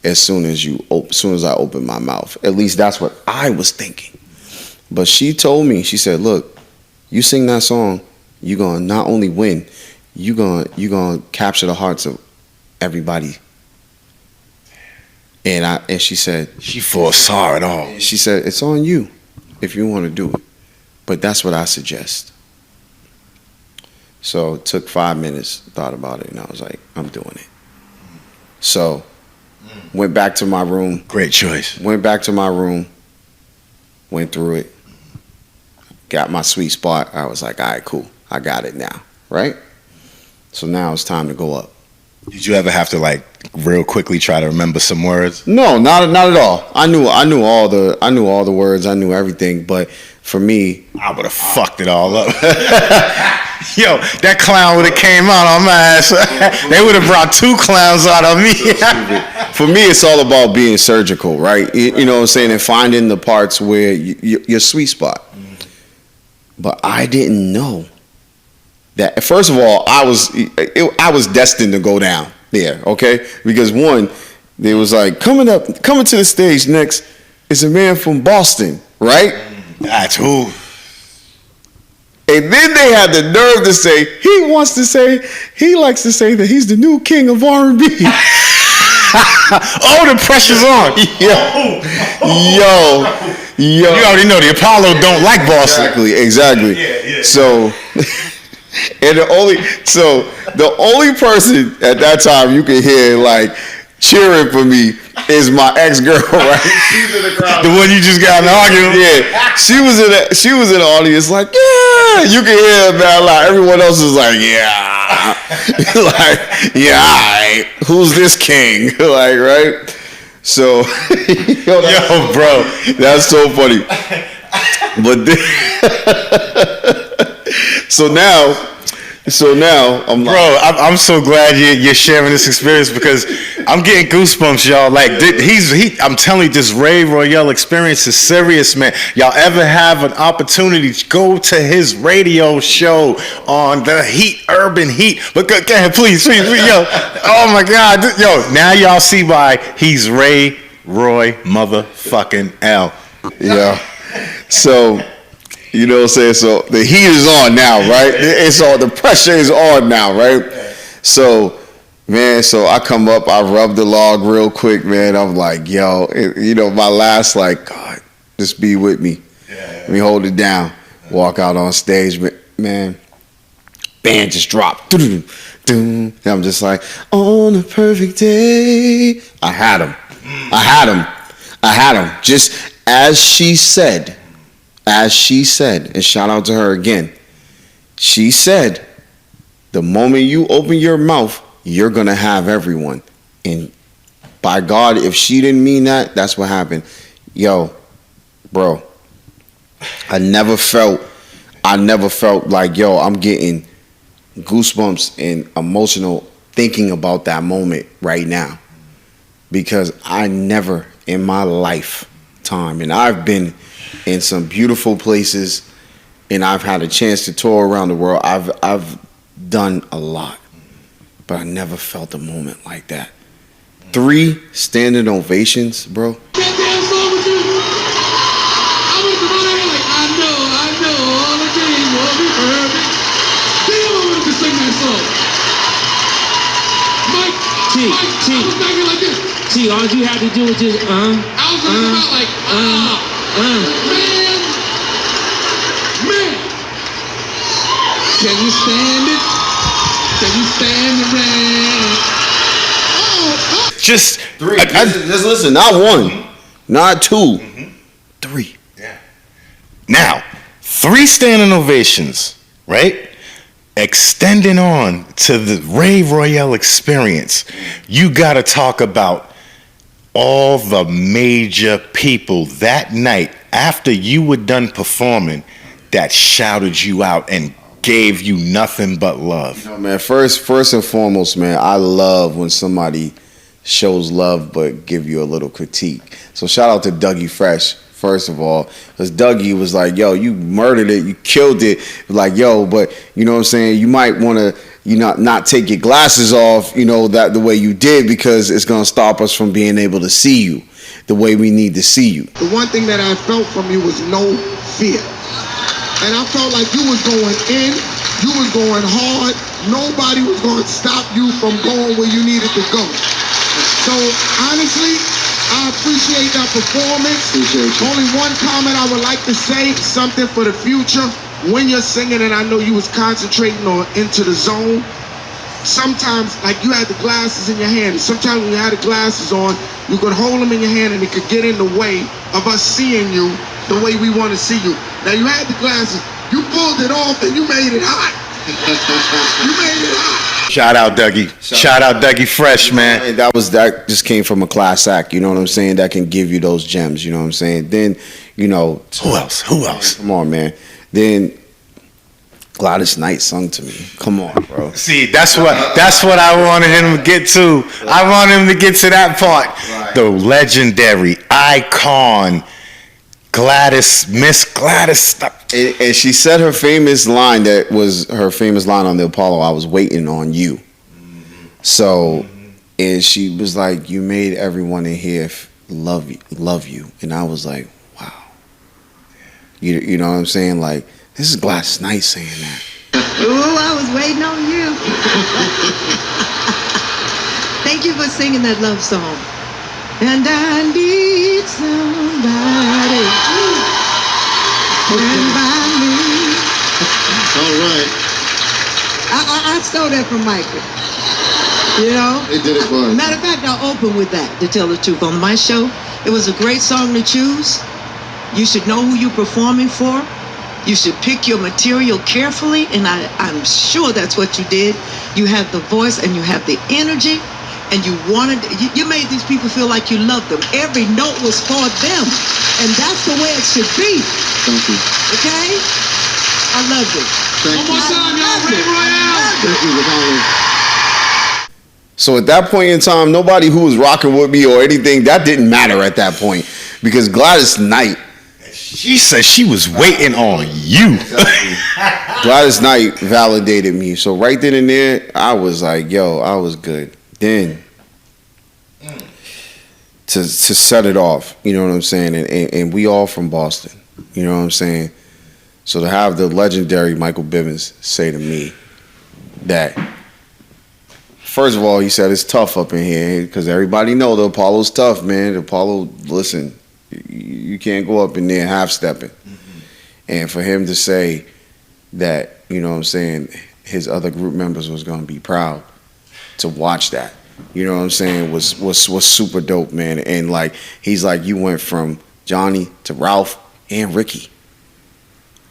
as soon as I open my mouth. At least that's what I was thinking. But she told me, she said, look, you sing that song, you're going to not only win, you're going to capture the hearts of everybody. And she said, she foresaw it all. She said, it's on you if you want to do it. But that's what I suggest. So it took 5 minutes, thought about it, and I was like, I'm doing it. So went back to my room. Great choice. Went back to my room, went through it, got my sweet spot. I was like, all right, cool. I got it now, right? So now it's time to go up. Did you ever have to like real quickly try to remember some words? No, not at all. I knew all the words. I knew everything, but for me, I would have fucked it all up. Yo, that clown would have came out on my ass. They would have brought 2 clowns out of me. For me, it's all about being surgical, right? You know what I'm saying? And finding the parts where your sweet spot. But I didn't know that. First of all, I was destined to go down there, okay? Because one, they was like, coming to the stage next is a man from Boston, right? That's who. And then they had the nerve to say, he likes to say that he's the new king of R&B. Oh, the pressure's on. Yo. You already know the Apollo don't like Boston. Exactly. Yeah. So, and the only person at that time you could hear like cheering for me is my ex-girl, right? She's in the crowd. The one you just got in an argument. Yeah, she was in the audience, like, yeah, you can hear her now. Like everyone else is like, yeah, like, yeah, all right. Who's this king? Like, right? So, yo, bro, that's so funny. But then, so now I'm like, bro, I'm so glad you're sharing this experience because I'm getting goosebumps, y'all. Like I'm telling you, this Rey Royale experience is serious, man. Y'all ever have an opportunity to go to his radio show on the Urban Heat? But go ahead, please, yo. Oh my God, yo. Now y'all see why he's Roy motherfucking L. Yeah. So, you know what I'm saying? So the heat is on now, right? It's on. The pressure is on now, right? So, man, so I come up, I rub the log real quick, man. I'm like, yo, my last, like, God, just be with me. Let me hold it down. Walk out on stage, man. Band just dropped. And I'm just like, on a perfect day. I had him. Just as she said, and shout out to her again, she said, the moment you open your mouth, you're going to have everyone. And by God, if she didn't mean that, that's what happened. Yo, bro, I never felt like, yo, I'm getting goosebumps and emotional thinking about that moment right now. Because I never in my lifetime, and I've been in some beautiful places, and I've had a chance to tour around the world. I've done a lot, but I never felt a moment like that. 3 standing ovations, bro. That damn song with you. I was running like, I know, all the things will be perfect. Damn, I wanted to sing that song. Mike, I was banging like this. See, all you had to do was just, I was running about like, man. Can you stand it? Can you stand the rain? Just 3. Just listen, not 1, not 2, 3. Yeah. Now, 3 standing ovations, right? Extending on to the Rey Royale experience, you got to talk about all the major people that night after you were done performing that shouted you out and gave you nothing but love. You know, man, first and foremost, man, I love when somebody shows love but give you a little critique. So shout out to Dougie Fresh, first of all, because Dougie was like, yo, you murdered it, you killed it. Like, yo, but you know what I'm saying, you might want to not take your glasses off, that the way you did, because it's going to stop us from being able to see you the way we need to see you. The one thing that I felt from you was no fear. And I felt like you was going in, you was going hard. Nobody was going to stop you from going where you needed to go. So honestly, I appreciate that performance. Only one comment I would like to say, something for the future. When you're singing, and I know you was concentrating on Into the Zone, sometimes, like, you had the glasses in your hand. Sometimes when you had the glasses on, you could hold them in your hand and it could get in the way of us seeing you the way we want to see you. Now, you had the glasses. You pulled it off and you made it hot. You made it hot. Shout out Dougie. Shout out Dougie Fresh, man. And that just came from a class act, you know what I'm saying? That can give you those gems, you know what I'm saying? Then, Who else? Come on, man. Then Gladys Knight sung to me. Come on, bro. See, that's what I wanted him to get to. I want him to get to that part. Right. The legendary icon Miss Gladys. And she said her famous line that was her famous line on the Apollo, I was waiting on you. So, and she was like, you made everyone in here love you. And I was like, wow. You know what I'm saying? Like, this is Gladys Knight saying that. Oh, I was waiting on you. Thank you for singing that love song. And I need somebody stand by me. All right. I stole that from Michael. You know? They did it for us. Matter of fact, I'll open with that, to tell the truth. On my show, it was a great song to choose. You should know who you're performing for. You should pick your material carefully, and I'm sure that's what you did. You have the voice and you have the energy, and you made these people feel like you loved them. Every note was for them, and that's the way it should be. Thank you. Okay? I love it. Thank you. One more time, y'all. Rey Royale. Thank you, Apollo. So at that point in time, nobody who was rocking with me or anything, that didn't matter at that point. Because Gladys Knight, She said she was waiting on you. Gladys Knight validated me. So right then and there, I was like, yo, I was good. Then to set it off, you know what I'm saying? And we all from Boston, you know what I'm saying? So to have the legendary Michael Bivins say to me that, first of all, he said it's tough up in here because everybody know the Apollo's tough, man. The Apollo, listen, you can't go up in there half-stepping. Mm-hmm. And for him to say that, you know what I'm saying, his other group members was going to be proud to watch that, you know what I'm saying, was super dope, man. And, like, he's like, you went from Johnny to Ralph and Ricky.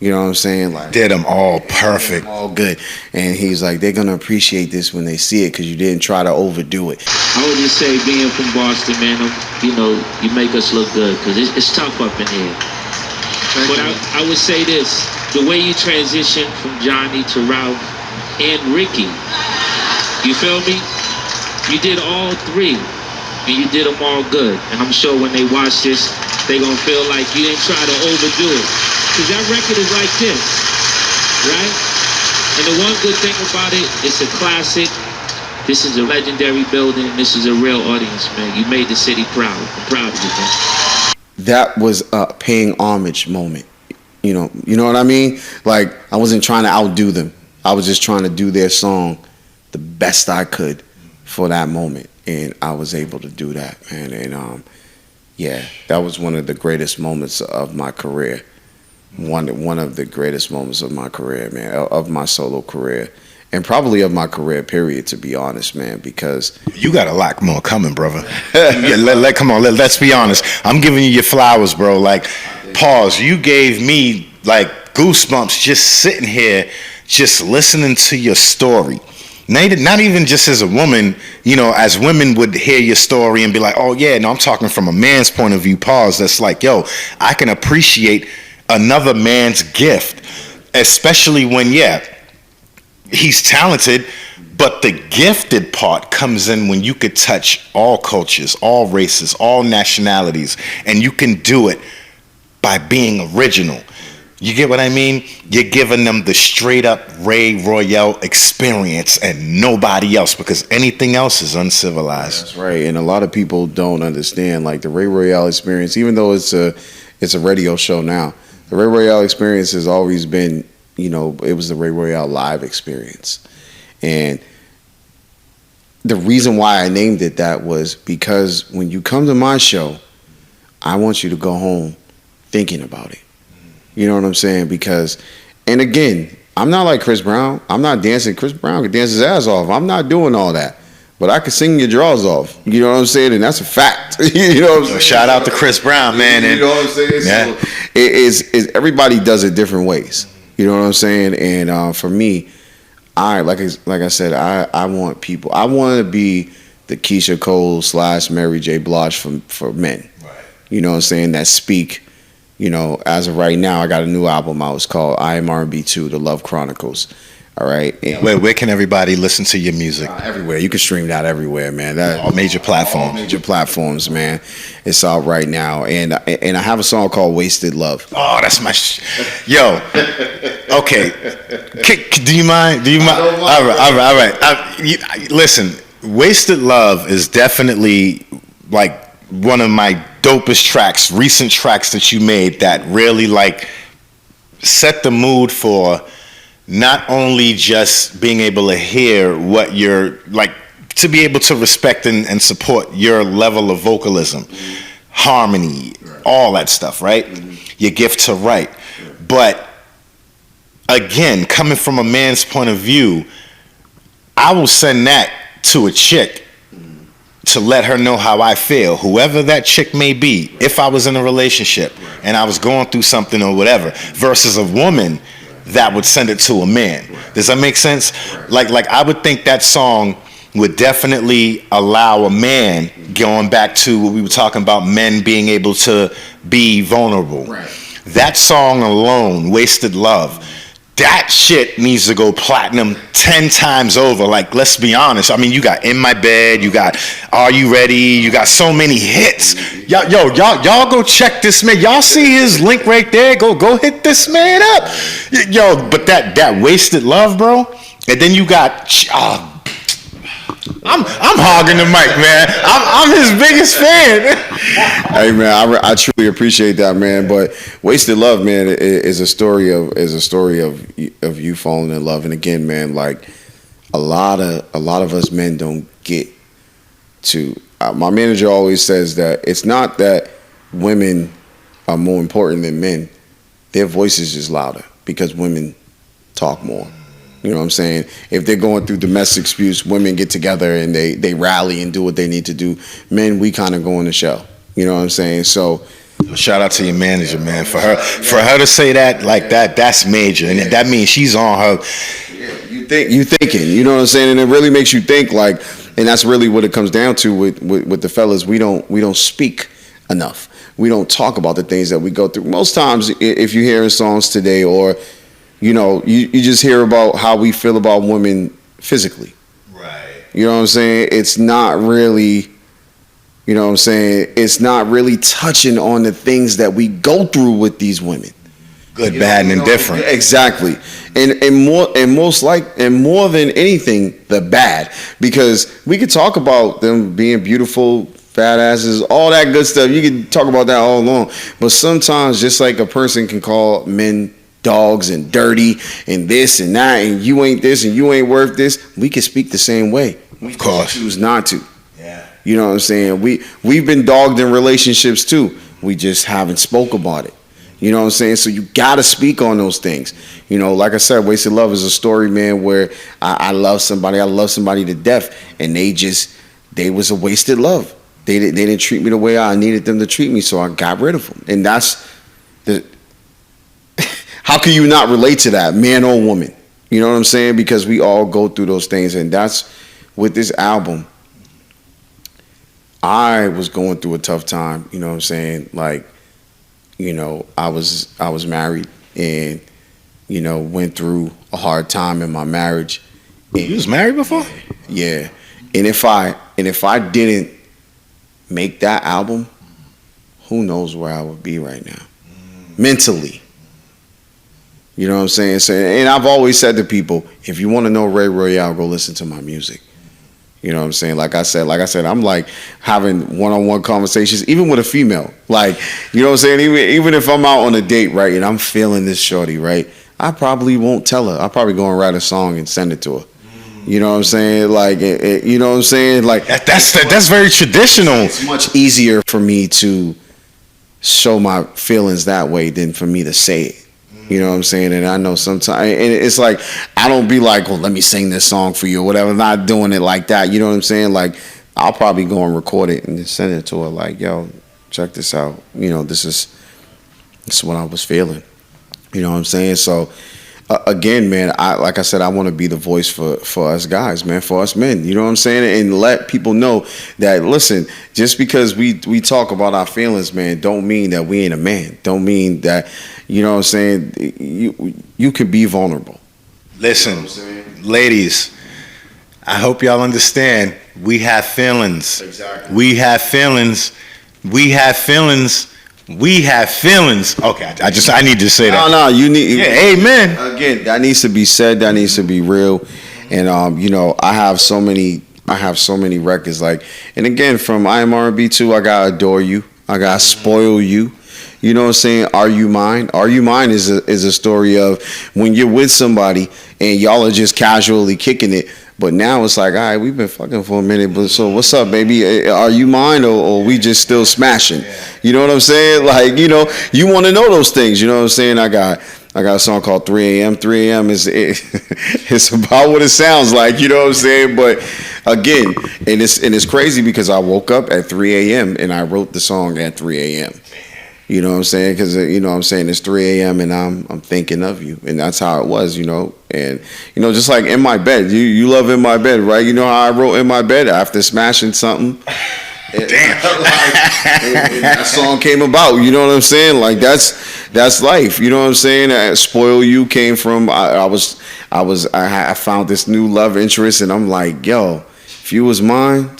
You know what I'm saying? Like, Did them all perfect. all good. And he's like, they're going to appreciate this when they see it because you didn't try to overdo it. I would just say, being from Boston, man, you know, you make us look good because it's tough up in here. But I would say this, the way you transition from Johnny to Ralph and Ricky, you feel me? You did all three, and you did them all good. And I'm sure when they watch this, they're going to feel like you didn't try to overdo it. Because that record is like this, right? And the one good thing about it, it's a classic. This is a legendary building. This is a real audience, man. You made the city proud. I'm proud of you, man. That was a paying homage moment. You know what I mean? Like, I wasn't trying to outdo them. I was just trying to do their song the best I could for that moment. And I was able to do that, man. And yeah, that was one of the greatest moments of my career. One of the greatest moments of my career, man, of my solo career, and probably of my career, period, to be honest, man, because You got a lot more coming, brother. Come on, let's be honest. I'm giving you your flowers, bro. Like, pause. You gave me, like, goosebumps just sitting here, just listening to your story. Not even just as a woman, you know, as women would hear your story and be like, oh, yeah, no, I'm talking from a man's point of view, pause. That's like, yo, I can appreciate another man's gift, especially when, yeah, he's talented, but the gifted part comes in when you could touch all cultures, all races, all nationalities, and you can do it by being original. You get what I mean? You're giving them the straight up Rey Royale experience and nobody else, because anything else is uncivilized. that's right. And a lot of people don't understand, like, the Rey Royale experience, even though it's a radio show now. The Rey Royale experience has always been, you know, it was the Rey Royale live experience. And the reason why I named it that was because when you come to my show, I want you to go home thinking about it. You know what I'm saying? Because, and again, I'm not like Chris Brown. I'm not dancing. Chris Brown can dance his ass off. I'm not doing all that. But I can sing your drawers off. You know what I'm saying? And that's a fact. You know what I'm saying? Shout out to Chris Brown, man. You know what I'm saying? Yeah. So it's everybody does it different ways. You know what I'm saying? And for me, like I said, I want people. I want to be the Keyshia Cole / Mary J. Blige for men. Right. You know what I'm saying? That speak. You know, as of right now, I got a new album out. It's called I Am R&B 2, The Love Chronicles. All right. And Where can everybody listen to your music? everywhere. You can stream that everywhere, man. All major platforms. All major platforms, man. It's out right now. And I have a song called Wasted Love. Oh, that's my yo. Okay. Do you mind? don't mind. All right. Listen, Wasted Love is definitely like one of my dopest tracks, recent tracks that you made that really like set the mood for not only just being able to hear what you're like, to be able to respect and support your level of vocalism, harmony, all that stuff, right? Your gift to write. But again, coming from a man's point of view, I will send that to a chick to let her know how I feel, whoever that chick may be, if I was in a relationship and I was going through something or whatever, versus a woman that would send it to a man. Does that make sense? Like I would think that song would definitely allow a man, going back to what we were talking about, men being able to be vulnerable. Right. That song alone, Wasted Love, that shit needs to go platinum 10 times over. Like, let's be honest. I mean, you got In My Bed, you got Are You Ready, you got so many hits. Y'all go check this man. Y'all see his link right there? Go hit this man up. Yo, but that Wasted Love, bro. And then you got I'm hogging the mic, man. I'm his biggest fan. Hey, man, I truly appreciate that, man. But Wasted Love, man, is a story of you falling in love. And again, man, like a lot of us men don't get to. My manager always says that it's not that women are more important than men. Their voice is just louder because women talk more. You know what I'm saying? If they're going through domestic disputes, women get together and they rally and do what they need to do. Men, we kind of go in the show. You know what I'm saying? So shout out to your manager, man. For her to say that like that's major. And that means she's on her. You thinking, you know what I'm saying? And it really makes you think, like, and that's really what it comes down to with the fellas. We don't speak enough. We don't talk about the things that we go through. Most times, if you're hearing songs today, or you know, you just hear about how we feel about women physically. Right. You know what I'm saying? It's not really, you know what I'm saying? It's not really touching on the things that we go through with these women. Good, bad, and indifferent. Exactly. And more than anything, the bad. Because we could talk about them being beautiful, fat asses, all that good stuff. You can talk about that all along. But sometimes, just like a person can call men dogs and dirty and this and that, and you ain't this and you ain't worth this, we can speak the same way. We choose not to. Yeah. You know what I'm saying? We've been dogged in relationships too. We just haven't spoke about it. You know what I'm saying? So you gotta speak on those things. You know, like I said, Wasted Love is a story, man, where I love somebody to death, and they was a wasted love. They didn't treat me the way I needed them to treat me, so I got rid of them. And that's the how can you not relate to that, man or woman? You know what I'm saying? Because we all go through those things. And that's with this album. I was going through a tough time, you know what I'm saying? Like, you know, I was married and, you know, went through a hard time in my marriage. And, you was married before? Yeah. And if I didn't make that album, who knows where I would be right now? Mentally. You know what I'm saying? So, and I've always said to people, if you want to know Rey Royale, go listen to my music. You know what I'm saying? Like I said, I'm like having one-on-one conversations, even with a female. Like, you know what I'm saying? Even if I'm out on a date, right, and I'm feeling this shorty, right, I probably won't tell her. I'll probably go and write a song and send it to her. You know what I'm saying? Like, you know what I'm saying? Like, that's very traditional. It's much easier for me to show my feelings that way than for me to say it. You know what I'm saying? And I know sometimes, and it's like, I don't be like, well, let me sing this song for you or whatever. I'm not doing it like that. You know what I'm saying? Like, I'll probably go and record it and just send it to her. Like, yo, check this out. You know, this is what I was feeling. You know what I'm saying? So, again, man, like I said, I want to be the voice for us guys, man, for us men. You know what I'm saying? And let people know that, listen, just because we talk about our feelings, man, don't mean that we ain't a man. Don't mean that, you know what I'm saying, you can be vulnerable. Listen, ladies, I hope y'all understand, we have feelings. Exactly. We have feelings. We have feelings. We have feelings. Okay, I need to say that. No, you need. Yeah, amen. Again, that needs to be said. That needs to be real. And you know, I have so many records. Like, and again, from I Am R&B to I Gotta Adore You, I Gotta Spoil You. You know what I'm saying? Are You Mine? Are You Mine is a story of when you're with somebody and y'all are just casually kicking it. But now it's like, all right, we've been fucking for a minute, but so what's up, baby? Are you mine or we just still smashing? You know what I'm saying? Like, you know, you want to know those things. You know what I'm saying? I got a song called 3 a.m. 3 a.m. is it's about what it sounds like. You know what I'm saying? But again, and it's crazy because I woke up at 3 a.m. and I wrote the song at 3 a.m. You know what I'm saying? Because you know what I'm saying, it's 3 a.m. and I'm thinking of you, and that's how it was, you know. And you know, just like In My Bed, you love In My Bed, right? You know how I wrote In My Bed after smashing something. Damn, and that song came about. You know what I'm saying? Like that's life. You know what I'm saying? Spoil You came from I found this new love interest, and I'm like, yo, if you was mine,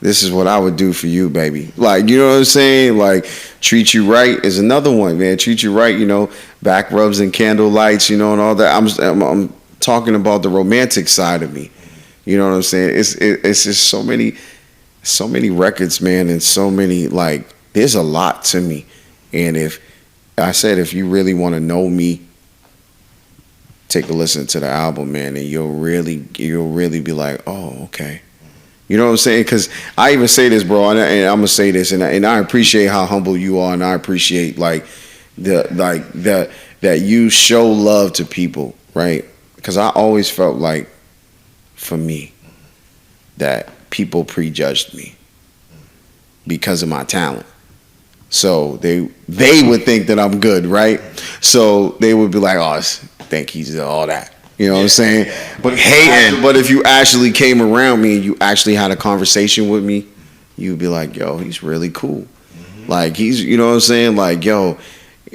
this is what I would do for you, baby. Like, you know what I'm saying? Like, Treat You Right is another one, man. Treat You Right, you know, back rubs and candle lights, you know, and all that. I'm talking about the romantic side of me. You know what I'm saying? It's just so many records, man, and so many, like, there's a lot to me. And if you really want to know me, take a listen to the album, man, and you'll really be like, oh, okay. You know what I'm saying? Because I even say this, bro, and I'm gonna say this, and I appreciate how humble you are, and I appreciate that you show love to people, right? Because I always felt like, for me, that people prejudged me because of my talent. So they would think that I'm good, right? So they would be like, oh, think he's all that. You know what I'm saying? But if you actually came around me and you actually had a conversation with me, you'd be like, yo, he's really cool. Like, he's, you know what I'm saying? Like, yo,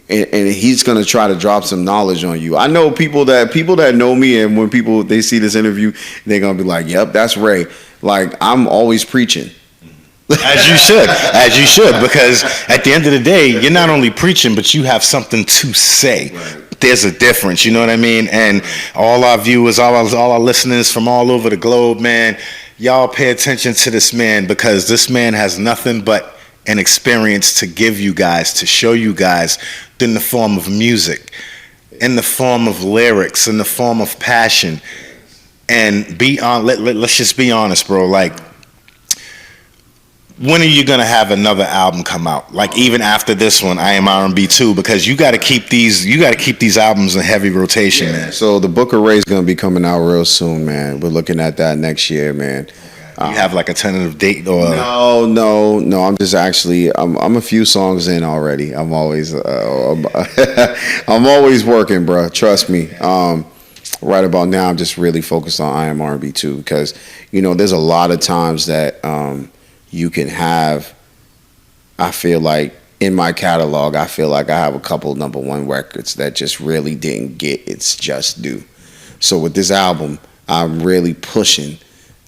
and he's gonna try to drop some knowledge on you. I know people that know me, and when they see this interview, they're gonna be like, yep, that's Ray. Like, I'm always preaching. As you should, because at the end of the day, you're not only preaching, but you have something to say. Right. There's a difference, you know what I mean? And all our viewers, all our listeners from all over the globe, man, y'all pay attention to this man, because this man has nothing but an experience to give you guys, to show you guys, in the form of music, in the form of lyrics, in the form of passion. And let's just be honest, bro. Like, when are you gonna have another album come out? Like, even after this one, I Am R&B 2, because you got to keep these albums in heavy rotation, man. So the Book of Ray is gonna be coming out real soon, man. We're looking at that next year, man. You have like a tentative date, or no? I'm just I'm a few songs in already. I'm always I'm always working, bro. Trust me. Right about now, I'm just really focused on I Am R&B 2, because you know there's a lot of times that you can have, I feel like in my catalog, I feel like I have a couple number one records that just really didn't get its just due. So with this album, I'm really pushing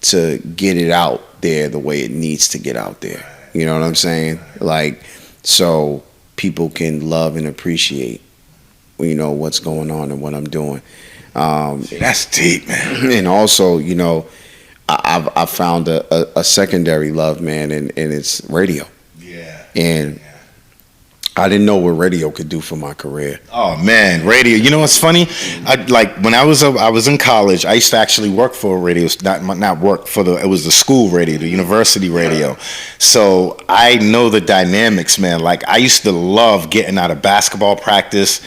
to get it out there the way it needs to get out there. You know what I'm saying? Like, so people can love and appreciate, you know, what's going on and what I'm doing. That's deep, man. And also, you know, I found a secondary love, man, and it's radio. Yeah. And I didn't know what radio could do for my career. Oh man, radio. You know what's funny? When I was in college, I used to actually work for a radio, not work for it was the school radio, the university radio. So I know the dynamics, man. Like, I used to love getting out of basketball practice,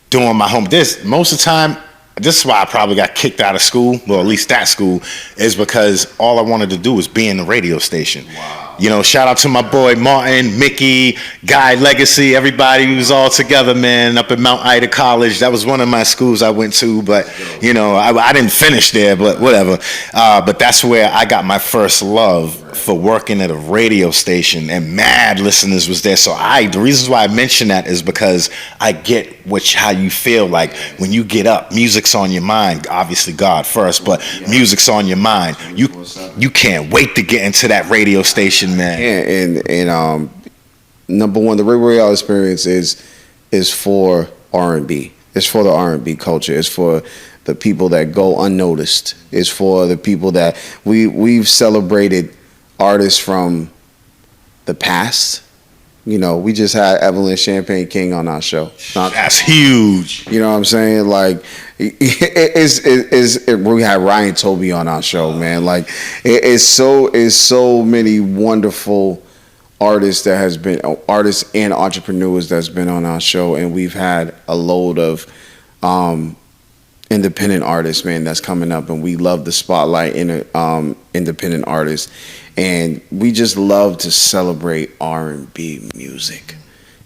doing my home. Most of the time, this is why I probably got kicked out of school, well, at least that school, is because all I wanted to do was be in the radio station. Wow. You know, shout out to my boy Martin, Mickey, Guy Legacy, everybody who was all together, man, up at Mount Ida College. That was one of my schools I went to, but, you know, I didn't finish there, but whatever. But that's where I got my first love for working at a radio station, and mad listeners was there. So the reasons why I mention that is because I get how you feel like when you get up, music's on your mind, obviously God first, but music's on your mind. You can't wait to get into that radio station, man. Yeah, and number one, the Rey Royale experience is for R&B. It's for the R&B culture. It's for the people that go unnoticed. It's for the people that we've celebrated artists from the past. You know, we just had Evelyn Champagne King on our show. That's huge. You know what I'm saying? Like, we had Ryan Toby on our show, man. Like, it's so many wonderful artists and entrepreneurs that's been on our show, and we've had a load of independent artists, man, that's coming up, and we love the spotlight in independent artists, and we just love to celebrate R&B music.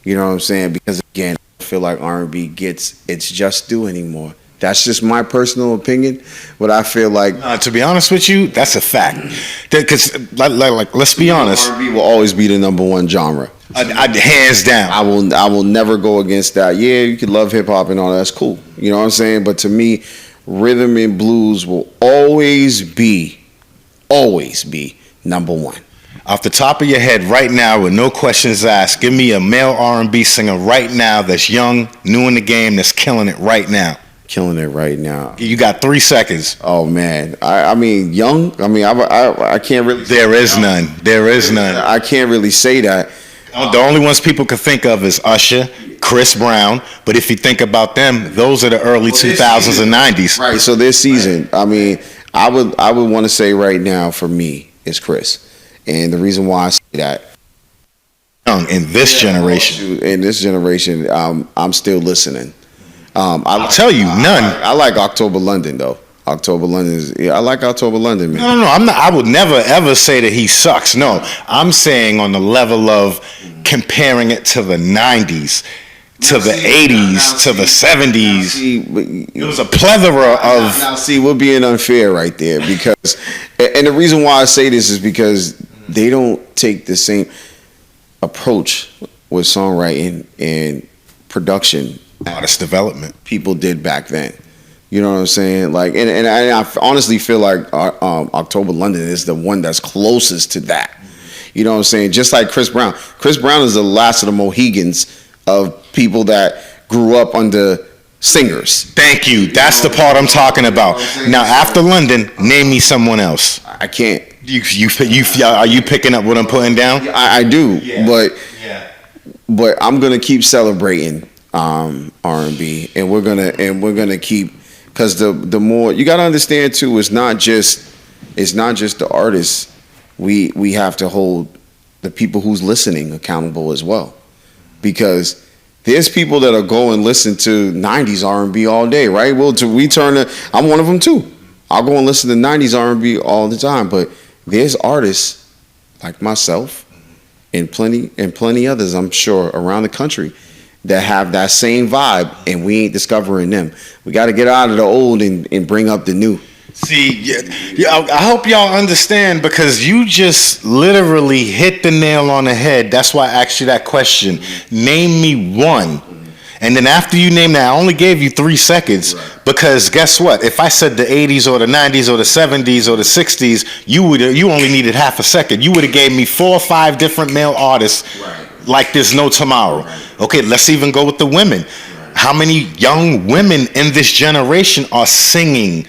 You know what I'm saying? Because again, I feel like R&B gets its just due anymore. That's just my personal opinion, but I feel like to be honest with you, that's a fact. Because like let's be honest, R&B will always be the number one genre. Hands down. I will never go against that. Yeah, you can love hip hop and all that. That's cool. You know what I'm saying? But to me, rhythm and blues will always be number one. Off the top of your head right now, with no questions asked, give me a male R&B singer right now that's young, new in the game, that's killing it right now. Killing it right now. You got 3 seconds. Oh man, I mean young. I mean I can't really. There is none. There is none. I can't really say that. The only ones people can think of is Usher, Chris Brown. But if you think about them, those are the early 2000s and 90s. Right. So this season, I mean, I would want to say right now for me is Chris, and the reason why I say that. In this generation. In this generation, I'm still listening. I'll tell you, none. I like October London though. October London I like October London, man. No. I'm not. I would never ever say that he sucks. No, I'm saying on the level of comparing it to the '90s, to the '80s, to the '70s. It was a plethora of. Now, see, we're being unfair right there because, and the reason why I say this is because they don't take the same approach with songwriting and production. Artist development people did back then. You know what I'm saying? Like, and I honestly feel like October London is the one that's closest to that. You know what I'm saying? Just like Chris Brown. Chris Brown is the last of the Mohegans of people that grew up under singers. Thank you. That's the part I'm talking about. Now, after London, name me someone else. I can't. Are you picking up what I'm putting down? I do, but I'm gonna keep celebrating R&B, and we're gonna keep, because the more you gotta understand too, it's not just the artists. We have to hold the people who's listening accountable as well, because there's people that are go and listen to 90s R&B all day, right? Well, I'm one of them too. I'll go and listen to 90s R&B all the time, but there's artists like myself and plenty others, I'm sure, around the country that have that same vibe, and we ain't discovering them. We got to get out of the old and bring up the new. See, I hope y'all understand, because you just literally hit the nail on the head. That's why I asked you that question. Name me one. And then after you name that, I only gave you 3 seconds, because guess what? If I said the 80s or the 90s or the 70s or the 60s, you only needed half a second. You would have gave me 4 or 5 different male artists like there's no tomorrow. Okay, let's even go with the women. How many young women in this generation are singing?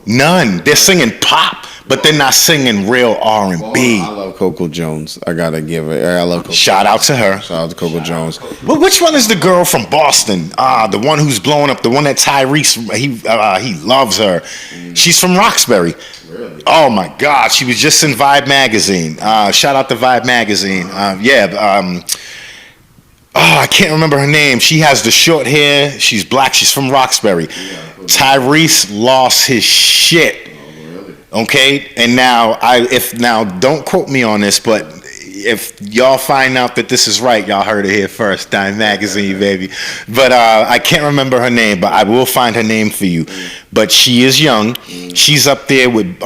None. They're singing pop, but they're not singing real R&B. I love Coco Jones. I gotta give it. I love Coco. Shout out to her. Shout out to Coco Jones. Well, which one is the girl from Boston? The one who's blowing up. The one that Tyrese he loves her. She's from Roxbury. Really? Oh my God, she was just in Vibe magazine. Shout out to Vibe magazine. I can't remember her name. She has the short hair. She's black. She's from Roxbury. Tyrese lost his shit. Okay, and now don't quote me on this, but if y'all find out that this is right, y'all heard it here first. Dyme magazine, baby. But I can't remember her name, but I will find her name for you. But she is young. She's up there with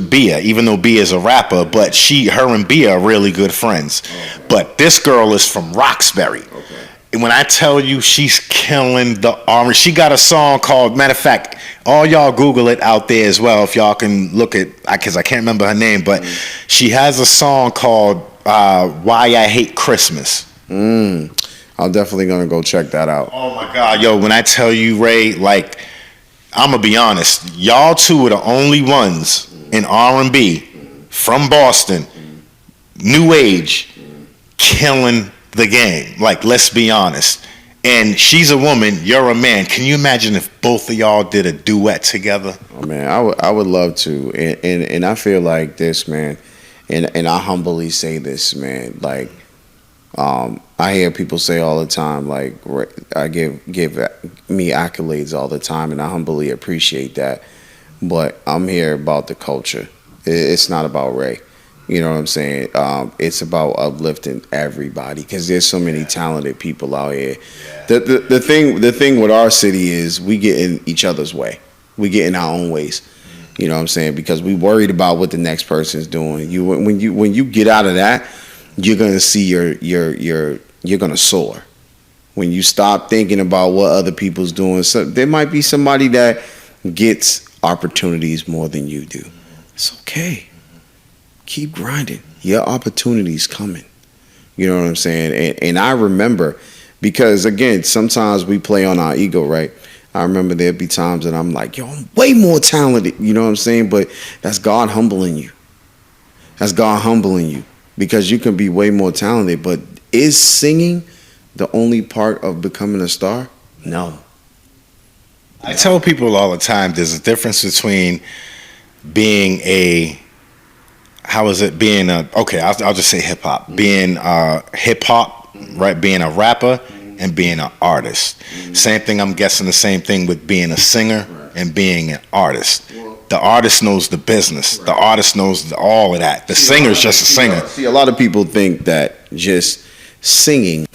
Bia, even though Bia is a rapper. But her and Bia are really good friends. But this girl is from Roxbury. And when I tell you she's killing the R&B, she got a song called, matter of fact, all y'all Google it out there as well if y'all can look at, because I can't remember her name, but she has a song called Why I Hate Christmas. I'm definitely gonna go check that out. Oh my God, yo, when I tell you, Ray, like, I'm gonna be honest, y'all two are the only ones in R&B from Boston, new age, killing the game. Like, let's be honest. And she's a woman, you're a man. Can you imagine if both of y'all did a duet together? Oh man, I would love to. And I feel like this, man, and I humbly say this, man, like I I hear people say all the time, like, I give me accolades all the time, and I humbly appreciate that. But I'm here about the culture. It's not about Ray. You know what I'm saying? It's about uplifting everybody because there's so many talented people out here. The thing with our city is we get in each other's way. We get in our own ways. You know what I'm saying? Because we worried about what the next person's doing. When you get out of that, you're gonna see you're gonna soar. When you stop thinking about what other people's doing, so there might be somebody that gets opportunities more than you do. It's okay. Keep grinding. Your opportunity's coming. You know what I'm saying? And I remember, because again, sometimes we play on our ego, right? I remember there'd be times that I'm like, yo, I'm way more talented. You know what I'm saying? But that's God humbling you. That's God humbling you. Because you can be way more talented, but is singing the only part of becoming a star? No. I tell people all the time there's a difference between being I'll just say hip hop. Being hip hop, right? Being a rapper and being an artist. Same thing, I'm guessing the same thing with being a singer and being an artist. The artist knows the business. The artist knows all of that. The singer's just a singer. See, a lot of people think that just singing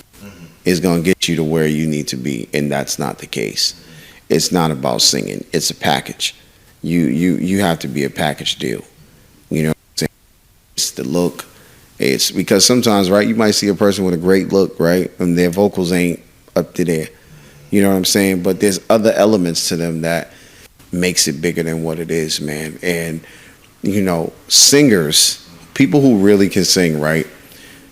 is going to get you to where you need to be, and that's not the case. It's not about singing. It's a package. You have to be a package deal. You know what I'm saying? It's the look. It's because sometimes, right, you might see a person with a great look, right, and their vocals ain't up to there. You know what I'm saying? But there's other elements to them that makes it bigger than what it is, man. And, you know, singers, people who really can sing, right?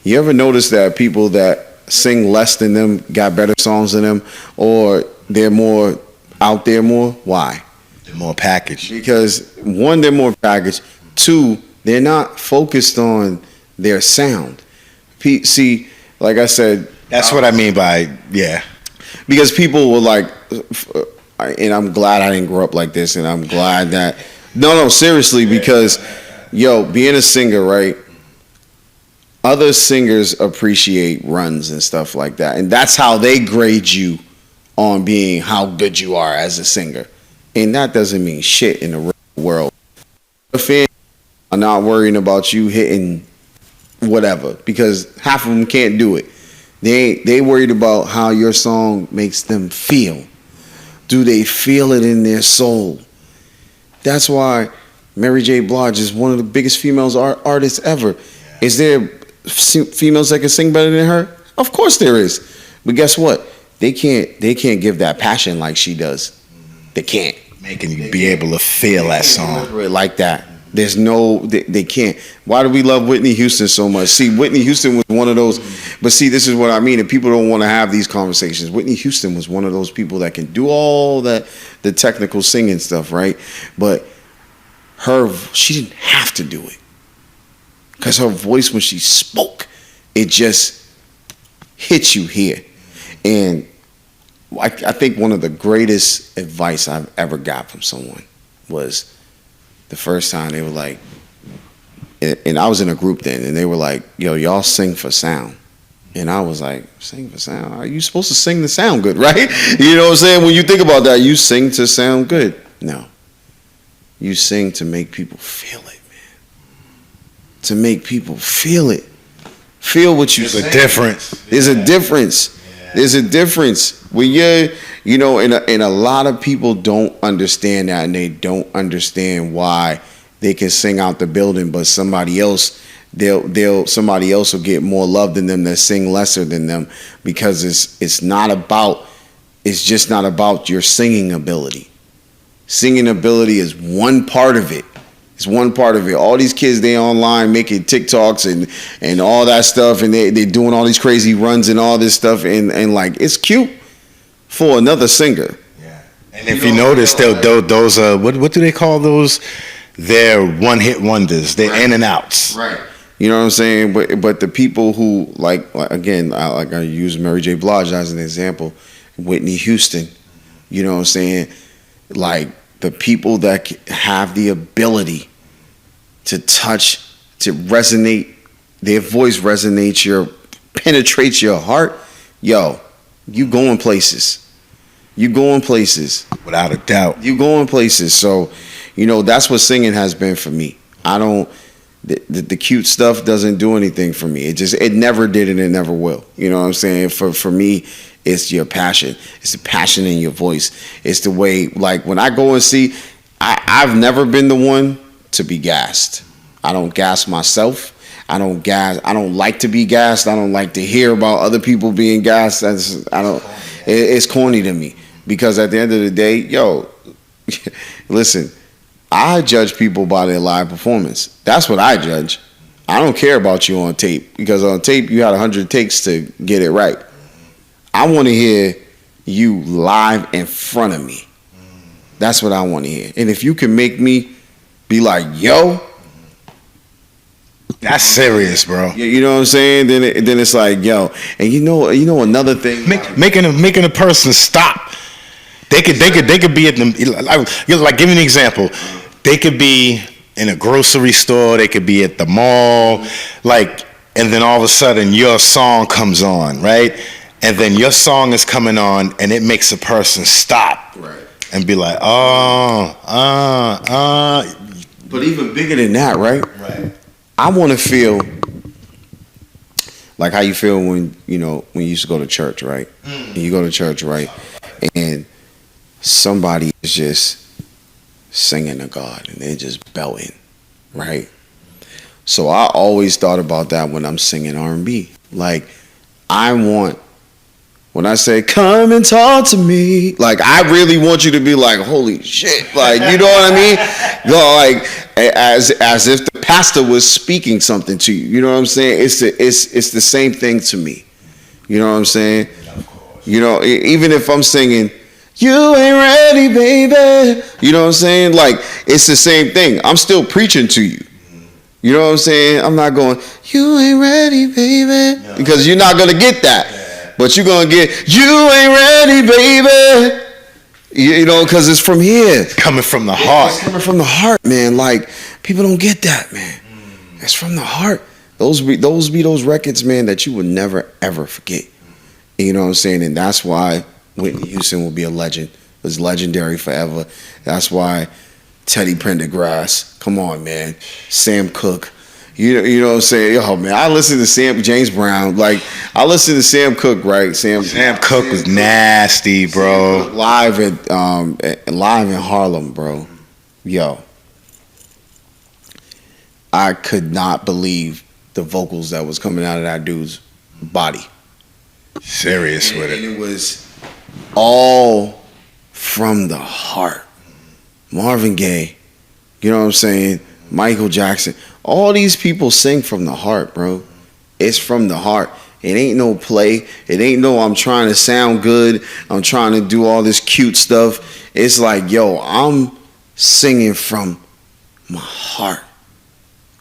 You ever notice that people that sing less than them got better songs than them, or they're more out there more? Why? They're more packaged. Because one, they're more packaged. Two, they're not focused on their sound. See, like I said, that's what I mean by, yeah. Because people were like, and I'm glad I didn't grow up like this, and I'm glad that, no, seriously, because, yo, being a singer, right, other singers appreciate runs and stuff like that, and that's how they grade you on being how good you are as a singer, and that doesn't mean shit in the real world. The fans are not worrying about you hitting whatever, because half of them can't do it. They worried about how your song makes them feel. Do they feel it in their soul? That's why Mary J. Blige is one of the biggest female artists ever. Is there females that can sing better than her? Of course there is. But guess what? They can't give that passion like she does. They can't. Making you be able to feel that song. Like that. There's no, they can't. Why do we love Whitney Houston so much? See, Whitney Houston was one of those, but see, this is what I mean, and people don't want to have these conversations. Whitney Houston was one of those people that can do all that, the technical singing stuff, right? But she didn't have to do it. Because her voice, when she spoke, it just hit you here. And I think one of the greatest advice I've ever got from someone was the first time they were like, and I was in a group then, and they were like, yo, y'all sing for sound. And I was like, sing for sound? Are you supposed to sing to sound good, right? You know what I'm saying? When you think about that, you sing to sound good. No. You sing to make people feel it, man. To make people feel it. Feel what you say. There's a difference. There's a difference. There's a difference. When you're, you know, and a lot of people don't understand that, and they don't understand why they can sing out the building, but somebody else somebody else will get more love than them that sing lesser than them, because it's just not about your singing ability. Singing ability is one part of it. It's one part of it. All these kids, they online making TikToks and all that stuff, and they doing all these crazy runs and all this stuff, and like, it's cute for another singer. Yeah. And if you notice, those what do they call those? They're one-hit wonders. They're in and outs. Right. You know what I'm saying? But the people who like again, I use Mary J. Blige as an example, Whitney Houston. You know what I'm saying? Like, the people that have the ability to touch, to resonate, their voice resonates your penetrates your heart, yo, you going places. You going places. Without a doubt. You going places. So, that's what singing has been for me. I don't, the cute stuff doesn't do anything for me. It never did and it never will. You know what I'm saying? For me, it's your passion. It's the passion in your voice. It's the way, like when I go and see, I've never been the one to be gassed. I don't gas myself. I don't like to be gassed. I don't like to hear about other people being gassed. It's corny to me. Because at the end of the day, yo, listen, I judge people by their live performance. That's what I judge. I don't care about you on tape. Because on tape, you had 100 takes to get it right. I want to hear you live in front of me. That's what I want to hear. And if you can make me be like, yo, that's serious, bro. You know what I'm saying? Then it's like, yo, and you know another thing, making a person stop. They could be at the, like, give me an example. They could be in a grocery store. They could be at the mall, like, and then all of a sudden your song comes on, right? And then your song is coming on, and it makes a person stop, right, and be like, But even bigger than that, right? Right. I want to feel like how you feel when you used to go to church, right? And you go to church, right? And somebody is just singing to God and they're just belting, right? So I always thought about that when I'm singing R&B. Like, when I say, come and talk to me, like, I really want you to be like, holy shit. Like, you know what I mean? Like, as if the pastor was speaking something to you. You know what I'm saying? It's the same thing to me. You know what I'm saying? Even if I'm singing, you ain't ready, baby. You know what I'm saying? Like, it's the same thing. I'm still preaching to you. You know what I'm saying? I'm not going, you ain't ready, baby. Because you're not going to get that. But you're going to get, you ain't ready, baby. Because it's from here. It's coming from the heart. It's coming from the heart, man. Like, people don't get that, man. It's from the heart. Those be those records, man, that you would never, ever forget. You know what I'm saying? And that's why Whitney Houston will be a legend. It's legendary forever. That's why Teddy Pendergrass, come on, man. Sam Cooke. You know what I'm saying? Yo, man, I listen to James Brown. Like, I listen to Sam Cooke, right? Sam Cooke was nasty, bro. Live in Harlem, bro. Yo, I could not believe the vocals that was coming out of that dude's body. Serious with it. And it was all from the heart. Marvin Gaye, you know what I'm saying? Michael Jackson. All these people sing from the heart, bro. It's from the heart. It ain't no play. It ain't no I'm trying to sound good. I'm trying to do all this cute stuff. It's like, yo, I'm singing from my heart.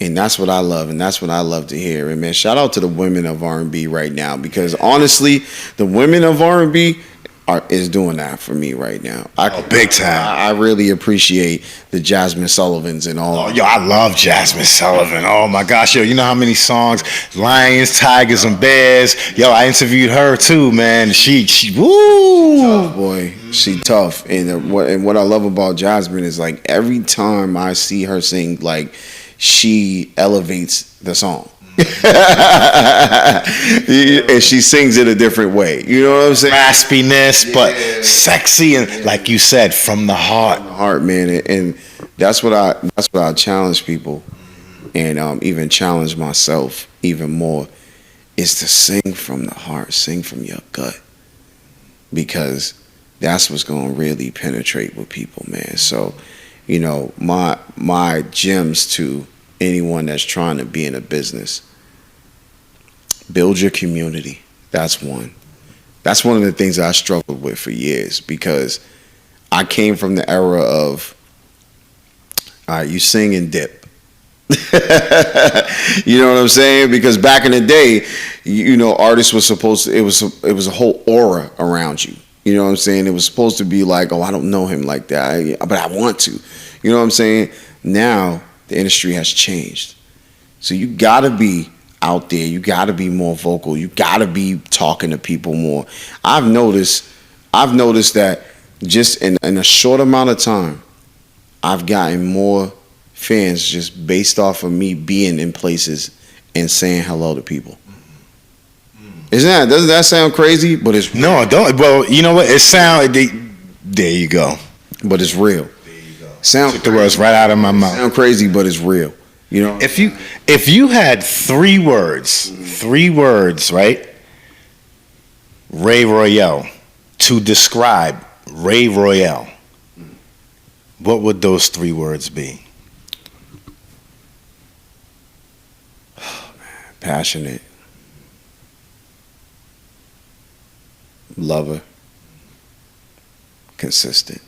And that's what I love, and that's what I love to hear. And man, shout out to the women of R&B right now, because honestly, the women of R&B is doing that for me right now. Big time. I really appreciate the Jasmine Sullivans and all. Oh, yo, I love Jasmine Sullivan. Oh my gosh, yo, you know how many songs? Lions, Tigers, and Bears. Yo, I interviewed her too, man. She woo, tough, boy. She tough. And what I love about Jasmine is, like, every time I see her sing, like, she elevates the song. And she sings it a different way. You know what I'm saying? Raspiness, but sexy, and like you said, from the heart. From the heart, man. And that's what I challenge people, and even challenge myself even more, is to sing from the heart, sing from your gut, because that's what's gonna really penetrate with people, man. So, my gems to anyone that's trying to be in a business: build your community. That's one. That's one of the things that I struggled with for years, because I came from the era of, all right, you sing and dip. You know what I'm saying? Because back in the day, artists were supposed to, it was a whole aura around you. You know what I'm saying? It was supposed to be like, oh, I don't know him like that, but I want to. You know what I'm saying? Now the industry has changed. So you gotta be out there. You got to be more vocal. You got to be talking to people more. I've noticed that just in a short amount of time, I've gotten more fans just based off of me being in places and saying hello to people. Doesn't that sound crazy? But it's no, I don't. Well, you know what? It sound. There you go. But it's real. There you go. Took the words right out of my mouth. Sound crazy, but it's real. You know. If you had three words, right? Rey Royale, to describe Rey Royale, what would those three words be? Passionate, lover, consistent.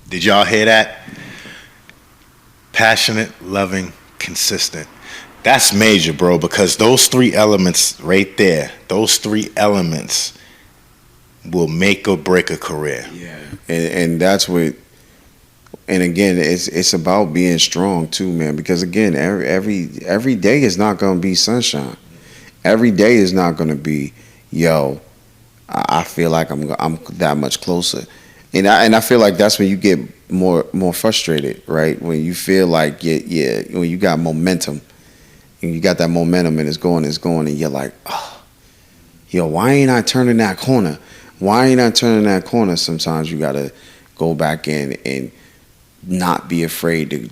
Did y'all hear that? Passionate, loving, consistent. That's major, bro, because those three elements right there, those three elements will make or break a career. Yeah. And that's what, and again, it's about being strong too, man, because again, every day is not going to be sunshine. Every day is not going to be, yo, I feel like I'm that much closer. And I feel like that's when you get more frustrated, right? When you feel like when you got momentum, and you got that momentum and it's going, and you're like, oh, yo, why ain't I turning that corner? Why ain't I turning that corner? Sometimes you gotta go back in and not be afraid to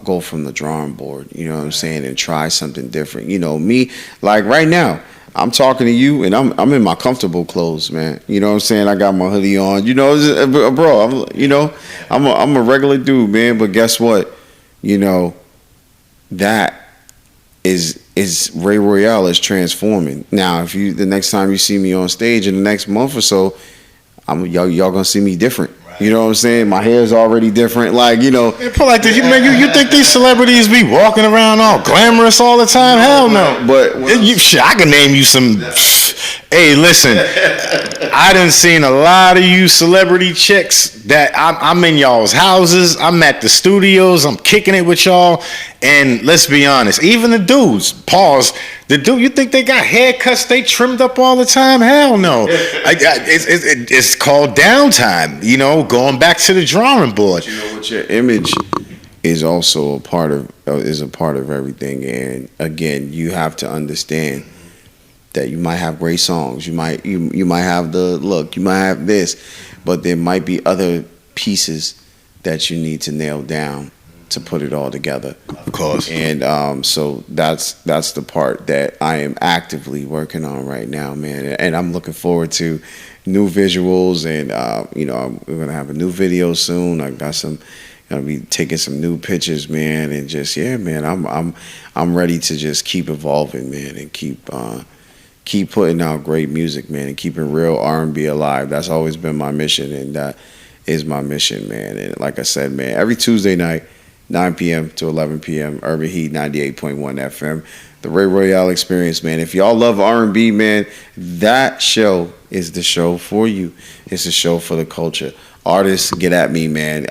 go from the drawing board, you know what I'm saying, and try something different. You know, me, like right now, I'm talking to you and I'm in my comfortable clothes, man. You know what I'm saying? I got my hoodie on. You know, bro, I'm a regular dude, man, but guess what? You know, that is Rey Royale is transforming. Now, if the next time you see me on stage in the next month or so, y'all gonna see me different. Right. You know what I'm saying? My hair's already different. Like, you know, man, like this, you think these celebrities be walking around all glamorous all the time? Hell no. But I can name you some. Hey, listen, I done seen a lot of you celebrity chicks that I'm in y'all's houses. I'm at the studios. I'm kicking it with y'all. And let's be honest, even the dudes, you think they got haircuts they trimmed up all the time? Hell no. It's called downtime, you know, going back to the drawing board. You know what, your image is also a part of everything. And again, you have to understand that you might have great songs, you might have the look, you might have this, but there might be other pieces that you need to nail down to put it all together. Of course. And so that's the part that I am actively working on right now, man. And I'm looking forward to new visuals, and we're gonna have a new video soon. I got gonna be taking some new pictures, man, and just man, I'm ready to just keep evolving, man, and keep putting out great music, man, and keeping real R&B alive. That's always been my mission, and that is my mission, man. And like I said, man, every Tuesday night, 9 p.m. to 11 p.m., Urban Heat 98.1 FM, the Rey Royale Experience, man. If y'all love R&B, man, that show is the show for you. It's a show for the culture. Artists, get at me, man.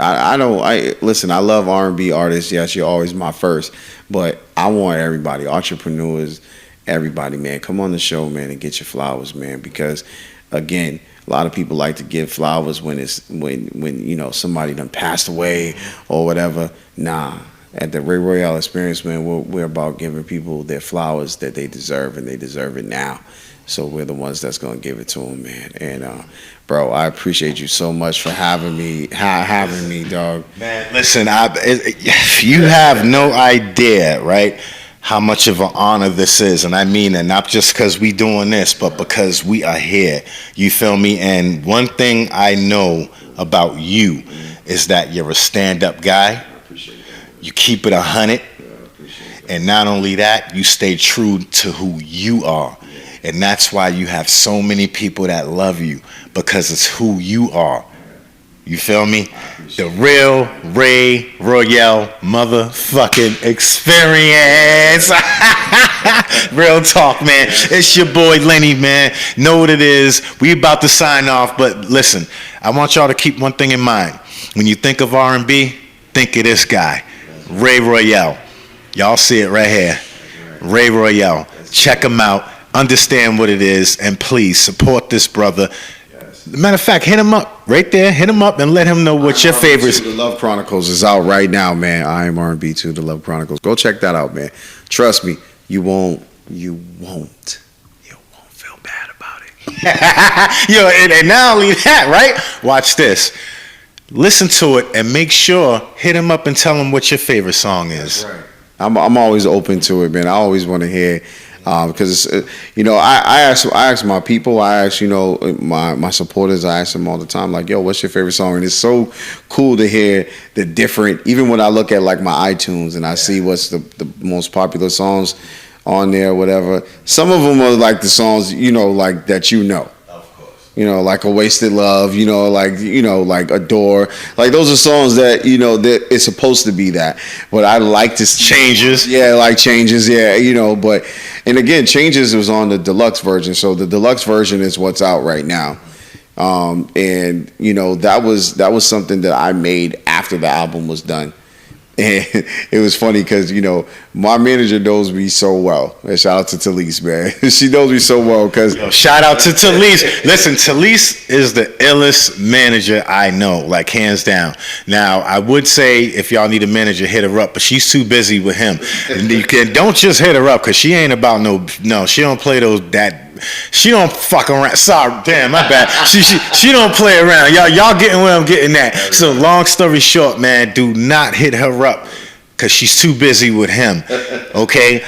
Listen, I love R&B artists. Yes, you're always my first, but I want everybody, entrepreneurs, everybody, man, come on the show, man, and get your flowers, man, because again, a lot of people like to give flowers when somebody done passed away or whatever. Nah, at the Rey Royale Experience, man, we're about giving people their flowers that they deserve, and they deserve it now. So we're the ones that's gonna give it to them, man. And bro, I appreciate you so much for having me, dog. Man, listen, you have no idea, right, how much of an honor this is. And I mean it not just because we doing this, but because we are here. You feel me? And one thing I know about you is that you're a stand-up guy. You keep it 100. And not only that, you stay true to who you are. And that's why you have so many people that love you, because it's who you are. You feel me? The real Rey Royale motherfucking experience. Real talk, man. It's your boy Lenny, man. Know what it is. We about to sign off, but listen, I want y'all to keep one thing in mind. When you think of R&B, think of this guy, Rey Royale. Y'all see it right here. Rey Royale. Check him out. Understand what it is, and please support this brother. Matter of fact, hit him up right there. Hit him up and let him know what your favorites. The Love Chronicles is out right now, man. I am R&B 2, The Love Chronicles. Go check that out, man. Trust me, you won't feel bad about it. Yo, and not only that, right? Watch this. Listen to it and make sure, hit him up and tell him what your favorite song is. That's right. I'm always open to it, man. I always want to hear, because I ask my people, I ask my supporters, I ask them all the time, like, yo, what's your favorite song? And it's so cool to hear the different. Even when I look at like my iTunes and I see what's the most popular songs on there, whatever. Some of them are like the songs like that like A Wasted Love, like Adore. Like those are songs that, that it's supposed to be that. But I like to Changes. Yeah, like Changes, yeah, but and again, Changes was on the deluxe version. So the deluxe version is what's out right now. And that was something that I made after the album was done. And it was funny because, my manager knows me so well. And shout out to Talise, man. She knows me so well because... Shout out to Talise. Listen, Talise is the illest manager I know, like hands down. Now, I would say if y'all need a manager, hit her up, but she's too busy with him. Don't just hit her up because she ain't about no, she don't play she don't fuck around. Sorry, damn, my bad. She don't play around. Y'all getting where I'm getting at. So long story short, man, do not hit her up because she's too busy with him. Okay?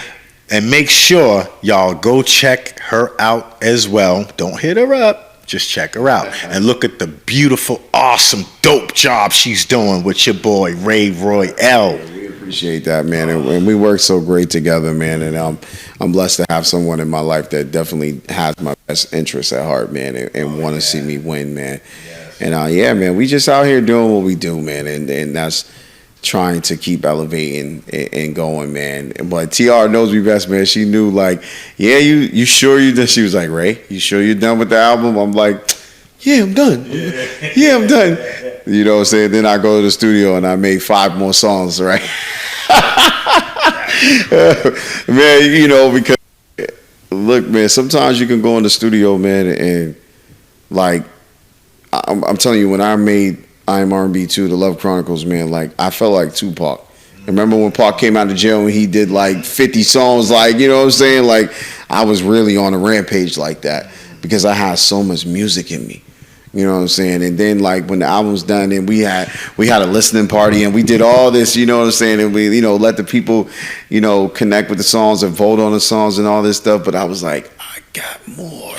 And make sure y'all go check her out as well. Don't hit her up. Just check her out. And look at the beautiful, awesome, dope job she's doing with your boy, Rey Royale. Appreciate that, man, and we work so great together, man, and I'm blessed to have someone in my life that definitely has my best interests at heart, man, and want to see me win, man. And man, we just out here doing what we do, man, and that's trying to keep elevating and going, man. But TR knows me best, man. She knew, like, yeah, you sure you done? She was like, Ray, you sure you're done with the album? I'm like, yeah, I'm done. Yeah, I'm done. You know what I'm saying? Then I go to the studio and I make 5 more songs, right? Man, because look, man, sometimes you can go in the studio, man, and like I'm telling you, when I made I Am R&B 2, The Love Chronicles, man, like I felt like Tupac. Remember when Pac came out of jail and he did like 50 songs, like, you know what I'm saying? Like I was really on a rampage like that because I had so much music in me. You know what I'm saying? And then like when the album's done and we had a listening party and we did all this, you know what I'm saying? And we, let the people, connect with the songs and vote on the songs and all this stuff. But I was like, I got more.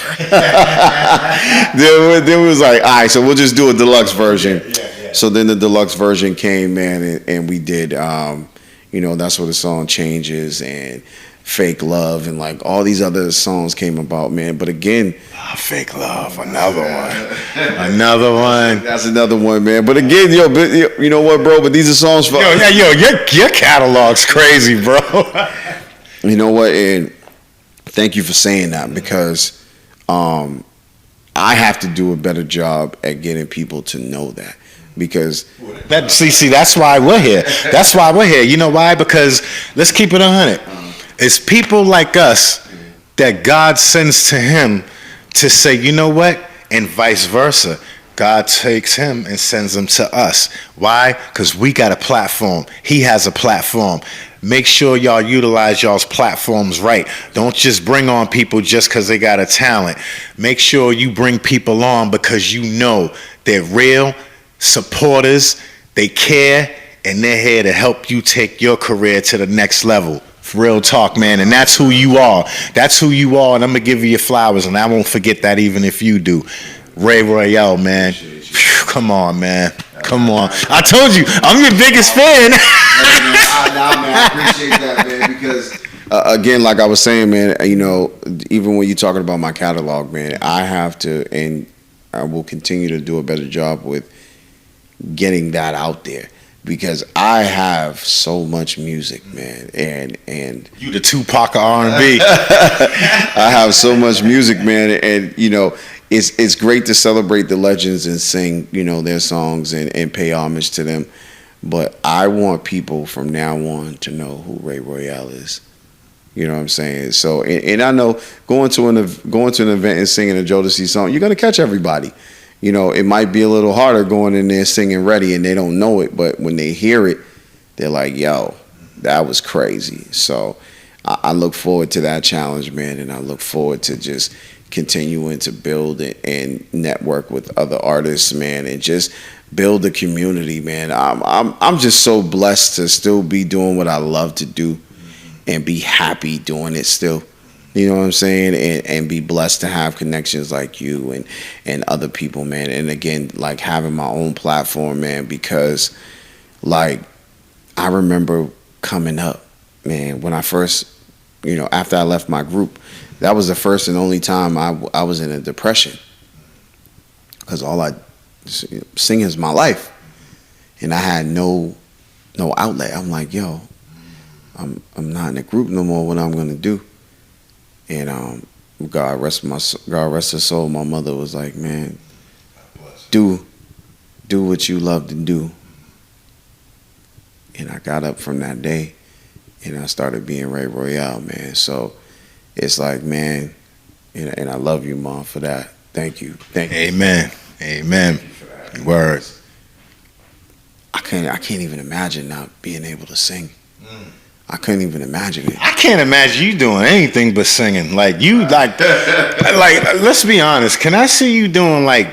then we was like, all right, so we'll just do a deluxe version. Yeah. So then the deluxe version came, man, and we did, that's where the song Changes and Fake Love and like all these other songs came about, man. But again, Fake Love, another one. That's another one, man. But again, you know what, bro? But these are songs for your catalog's crazy, bro. You know what? And thank you for saying that because I have to do a better job at getting people to know that. Because see, that's why we're here. That's why we're here. You know why? Because let's keep it 100. It's people like us that God sends to him to say, you know what? And vice versa. God takes him and sends him to us. Why? Because we got a platform. He has a platform. Make sure y'all utilize y'all's platforms right. Don't just bring on people just because they got a talent. Make sure you bring people on because you know they're real supporters, they care, and they're here to help you take your career to the next level. Real talk, man, and that's who you are. That's who you are, and I'm gonna give you your flowers, and I won't forget that even if you do. Rey Royale, man. Whew, come on, man. Come on. I told you, I'm your biggest fan. Man, I appreciate that, man, because again, like I was saying, man, even when you're talking about my catalog, man, I have to, and I will continue to do a better job with getting that out there. Because I have so much music, man, and you the Tupac of R&B. I have so much music, man, and it's great to celebrate the legends and sing their songs and pay homage to them. But I want people from now on to know who Rey Royale is. You know what I'm saying? So, and I know going to an event and singing a Jodeci song, you're gonna catch everybody. You know, it might be a little harder going in there singing Ready and they don't know it, but when they hear it, they're like, yo, that was crazy. So I look forward to that challenge, man, and I look forward to just continuing to build and network with other artists, man, and just build a community, man. I'm just so blessed to still be doing what I love to do and be happy doing it still. You know what I'm saying? And be blessed to have connections like you and other people, man. And again, like having my own platform, man, because like I remember coming up, man, when I first, you know, after I left my group, that was the first and only time I was in a depression, because all I sing is my life, and I had no outlet. I'm like, yo, I'm not in a group no more. What I'm gonna do? And God rest her soul. My mother was like, man, do what you love to do. And I got up from that day, and I started being Rey Royale, man. So it's like, man, and I love you, Mom, for that. Thank you. Amen. Amen. Word. I can't even imagine not being able to sing. I couldn't even imagine it. I can't imagine you doing anything but singing. Like you, like let's be honest. Can I see you doing like,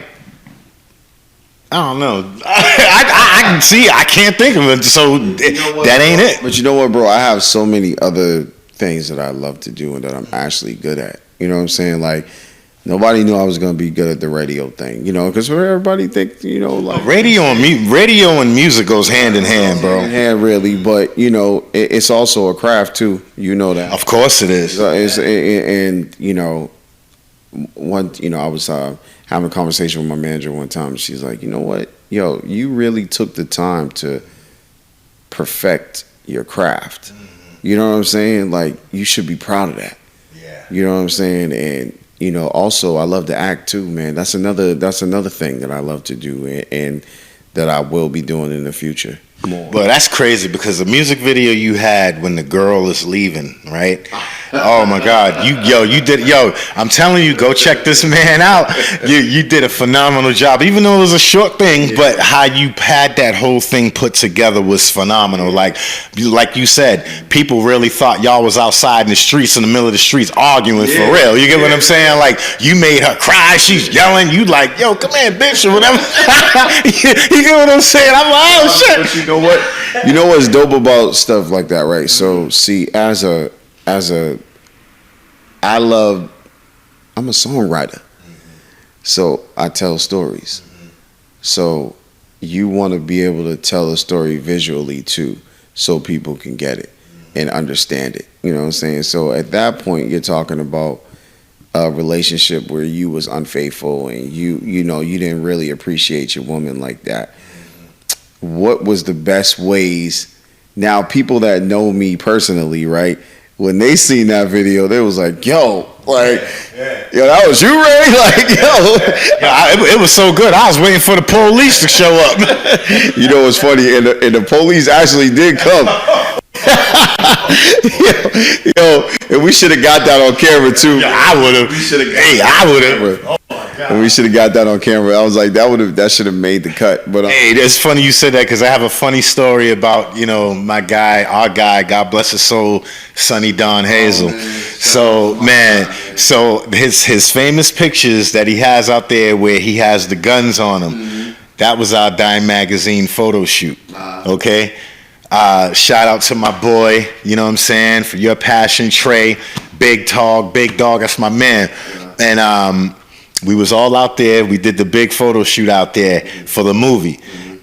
I don't know. I can see. I can't think of it. So that ain't it. But you know what, bro? I have so many other things that I love to do and that I'm actually good at. You know what I'm saying? Like, nobody knew I was gonna be good at the radio thing. You know, because everybody think, you know, like radio and music goes hand in hand, bro. Hand in hand, really. But you know, it's also a craft too. You know that. Of course it is. And you know, I was having a conversation with my manager one time, and she's like, you know what, yo, you really took the time to perfect your craft. You know what I'm saying? Like, you should be proud of that. Yeah. You know what I'm saying? And you know, also I love to act too, man. That's another thing that I love to do, and that I will be doing in the future. More. But that's crazy, because the music video you had when the girl is leaving, right? Oh my God, I'm telling you, go check this man out. You did a phenomenal job, even though it was a short thing. Yeah. But how you had that whole thing put together was phenomenal. Like you said, people really thought y'all was outside in the streets, in the middle of the streets, arguing for real. You get what I'm saying? Like, you made her cry. She's yelling. You like, yo, come here, bitch, or whatever. You get what I'm saying? I'm like, oh shit. But you know what? You know what's dope about stuff like that, right? So see, I'm a songwriter, so I tell stories. So you want to be able to tell a story visually too, so people can get it and understand it. You know what I'm saying? So at that point, you're talking about a relationship where you was unfaithful and you didn't really appreciate your woman like that. What was the best ways? Now, people that know me personally, right? When they seen that video, they was like, yo, like, yo, that was you, Ray? Like, yo. It was so good. I was waiting for the police to show up. You know what's funny? And the police actually did come. Yo, and we should have got that on camera, too. Yeah, I would have. I would have. And we should have got that on camera. I was like, that should have made the cut. But hey, it's funny you said that, because I have a funny story about, you know, our guy, God bless his soul, Sonny Don Hazel. So his famous pictures that he has out there where he has the guns on him, that was our Dyme magazine photo shoot. Okay. Shout out to my boy, you know what I'm saying, for your passion, Trey, big dog, that's my man. And we was all out there. We did the big photo shoot out there for the movie.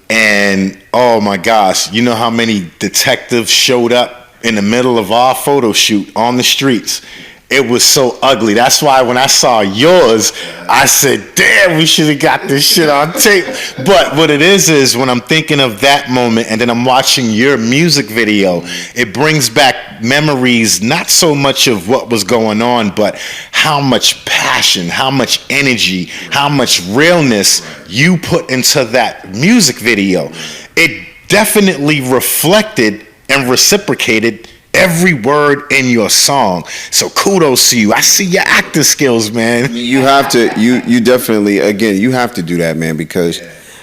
And oh my gosh, you know how many detectives showed up in the middle of our photo shoot on the streets? It was so ugly. That's why when I saw yours, I said, damn, we should have got this shit on tape. But what it is when I'm thinking of that moment and then I'm watching your music video, it brings back memories, not so much of what was going on, but how much passion, how much energy, how much realness you put into that music video. It definitely reflected and reciprocated every word in your song. So kudos to you. I see your acting skills, man. You have to, you definitely, again, you have to do that, man, because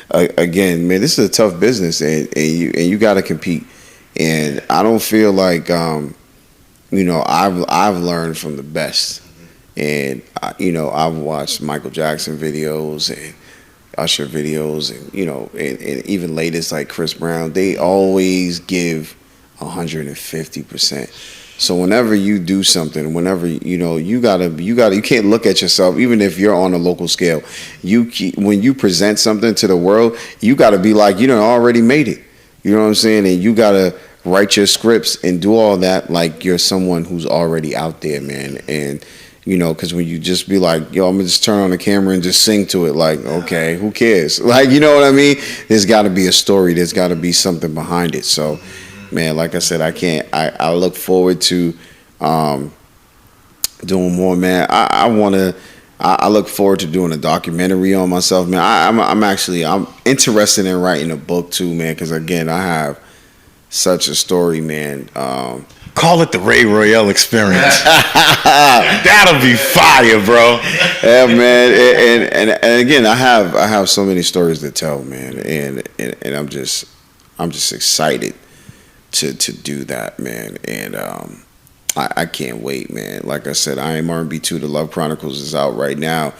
again, man, this is a tough business, and you got to compete. And I don't feel like, you know, I've learned from the best, and you know, I've watched Michael Jackson videos and Usher videos, and you know, and even latest like Chris Brown. They always give 150%. So whenever you do something, whenever you know, you can't look at yourself, even if you're on a local scale. When you present something to the world, you got to be like, you know, already made it. You know what I'm saying? And you got to write your scripts and do all that like you're someone who's already out there, man. And you know, because when you just be like, yo, I'm gonna just turn on the camera and just sing to it, like, okay, who cares? Like, you know what I mean? There's got to be a story. There's got to be something behind it. So, man, like I said, I look forward to doing more, man. I look forward to doing a documentary on myself, man. I'm interested in writing a book too, man, because again, I have such a story, man. Call it the Rey Royale experience. That'll be fire, bro. Yeah, man. And again, I have so many stories to tell, man. And I'm just excited to do that, man. And I can't wait, man. Like I said, I Am R&B 2, The Love Chronicles is out right now.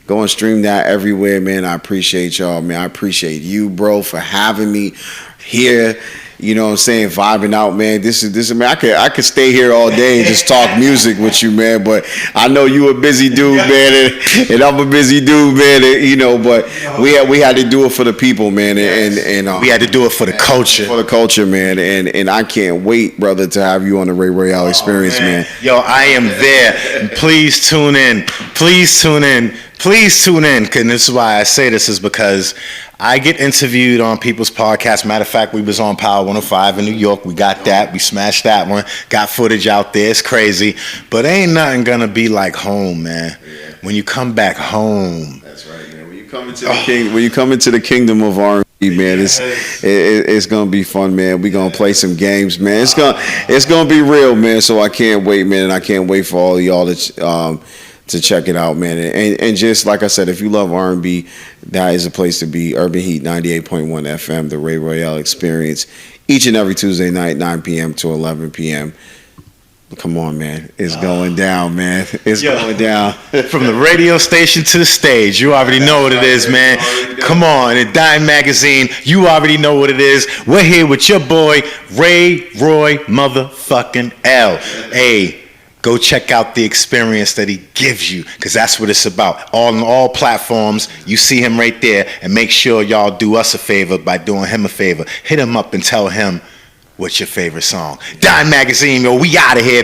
Go and stream that everywhere, man. I appreciate y'all, man. I appreciate you, bro, for having me here. You know what I'm saying? Vibing out, man. This is man. I could stay here all day and just talk music with you, man. But I know you a busy dude, man, and I'm a busy dude, man. And, you know, but we had to do it for the people, man, and we had to do it for the culture, man. And I can't wait, brother, to have you on the Rey Royale experience, man. Yo, I am there. Please tune in. Please tune in. Please tune in. And this is why I say this, is because I get interviewed on people's podcasts. Matter of fact, we was on Power 105 in New York. We got that. We smashed that one. Got footage out there. It's crazy. But ain't nothing going to be like home, man. Yeah. When you come back home. That's right, man. When you come into the kingdom of R&B, man, it's going to be fun, man. We're going to play some games, man. It's going to be real, man. So I can't wait, man. And I can't wait for all of y'all to check it out, man. And just like I said, if you love R&B, that is a place to be. Urban Heat 98.1 FM, the Rey Royale experience, each and every Tuesday night, 9 p.m. to 11 p.m. Come on, man. It's going down, man. It's going down. From the radio station to the stage, you already know what it is, man. Come on, in Dyme Magazine, you already know what it is. We're here with your boy, Rey Roy motherfucking L. Hey, go check out the experience that he gives you, because that's what it's about. On all platforms, you see him right there, and make sure y'all do us a favor by doing him a favor. Hit him up and tell him what's your favorite song. Dyme Magazine, yo, we out of here.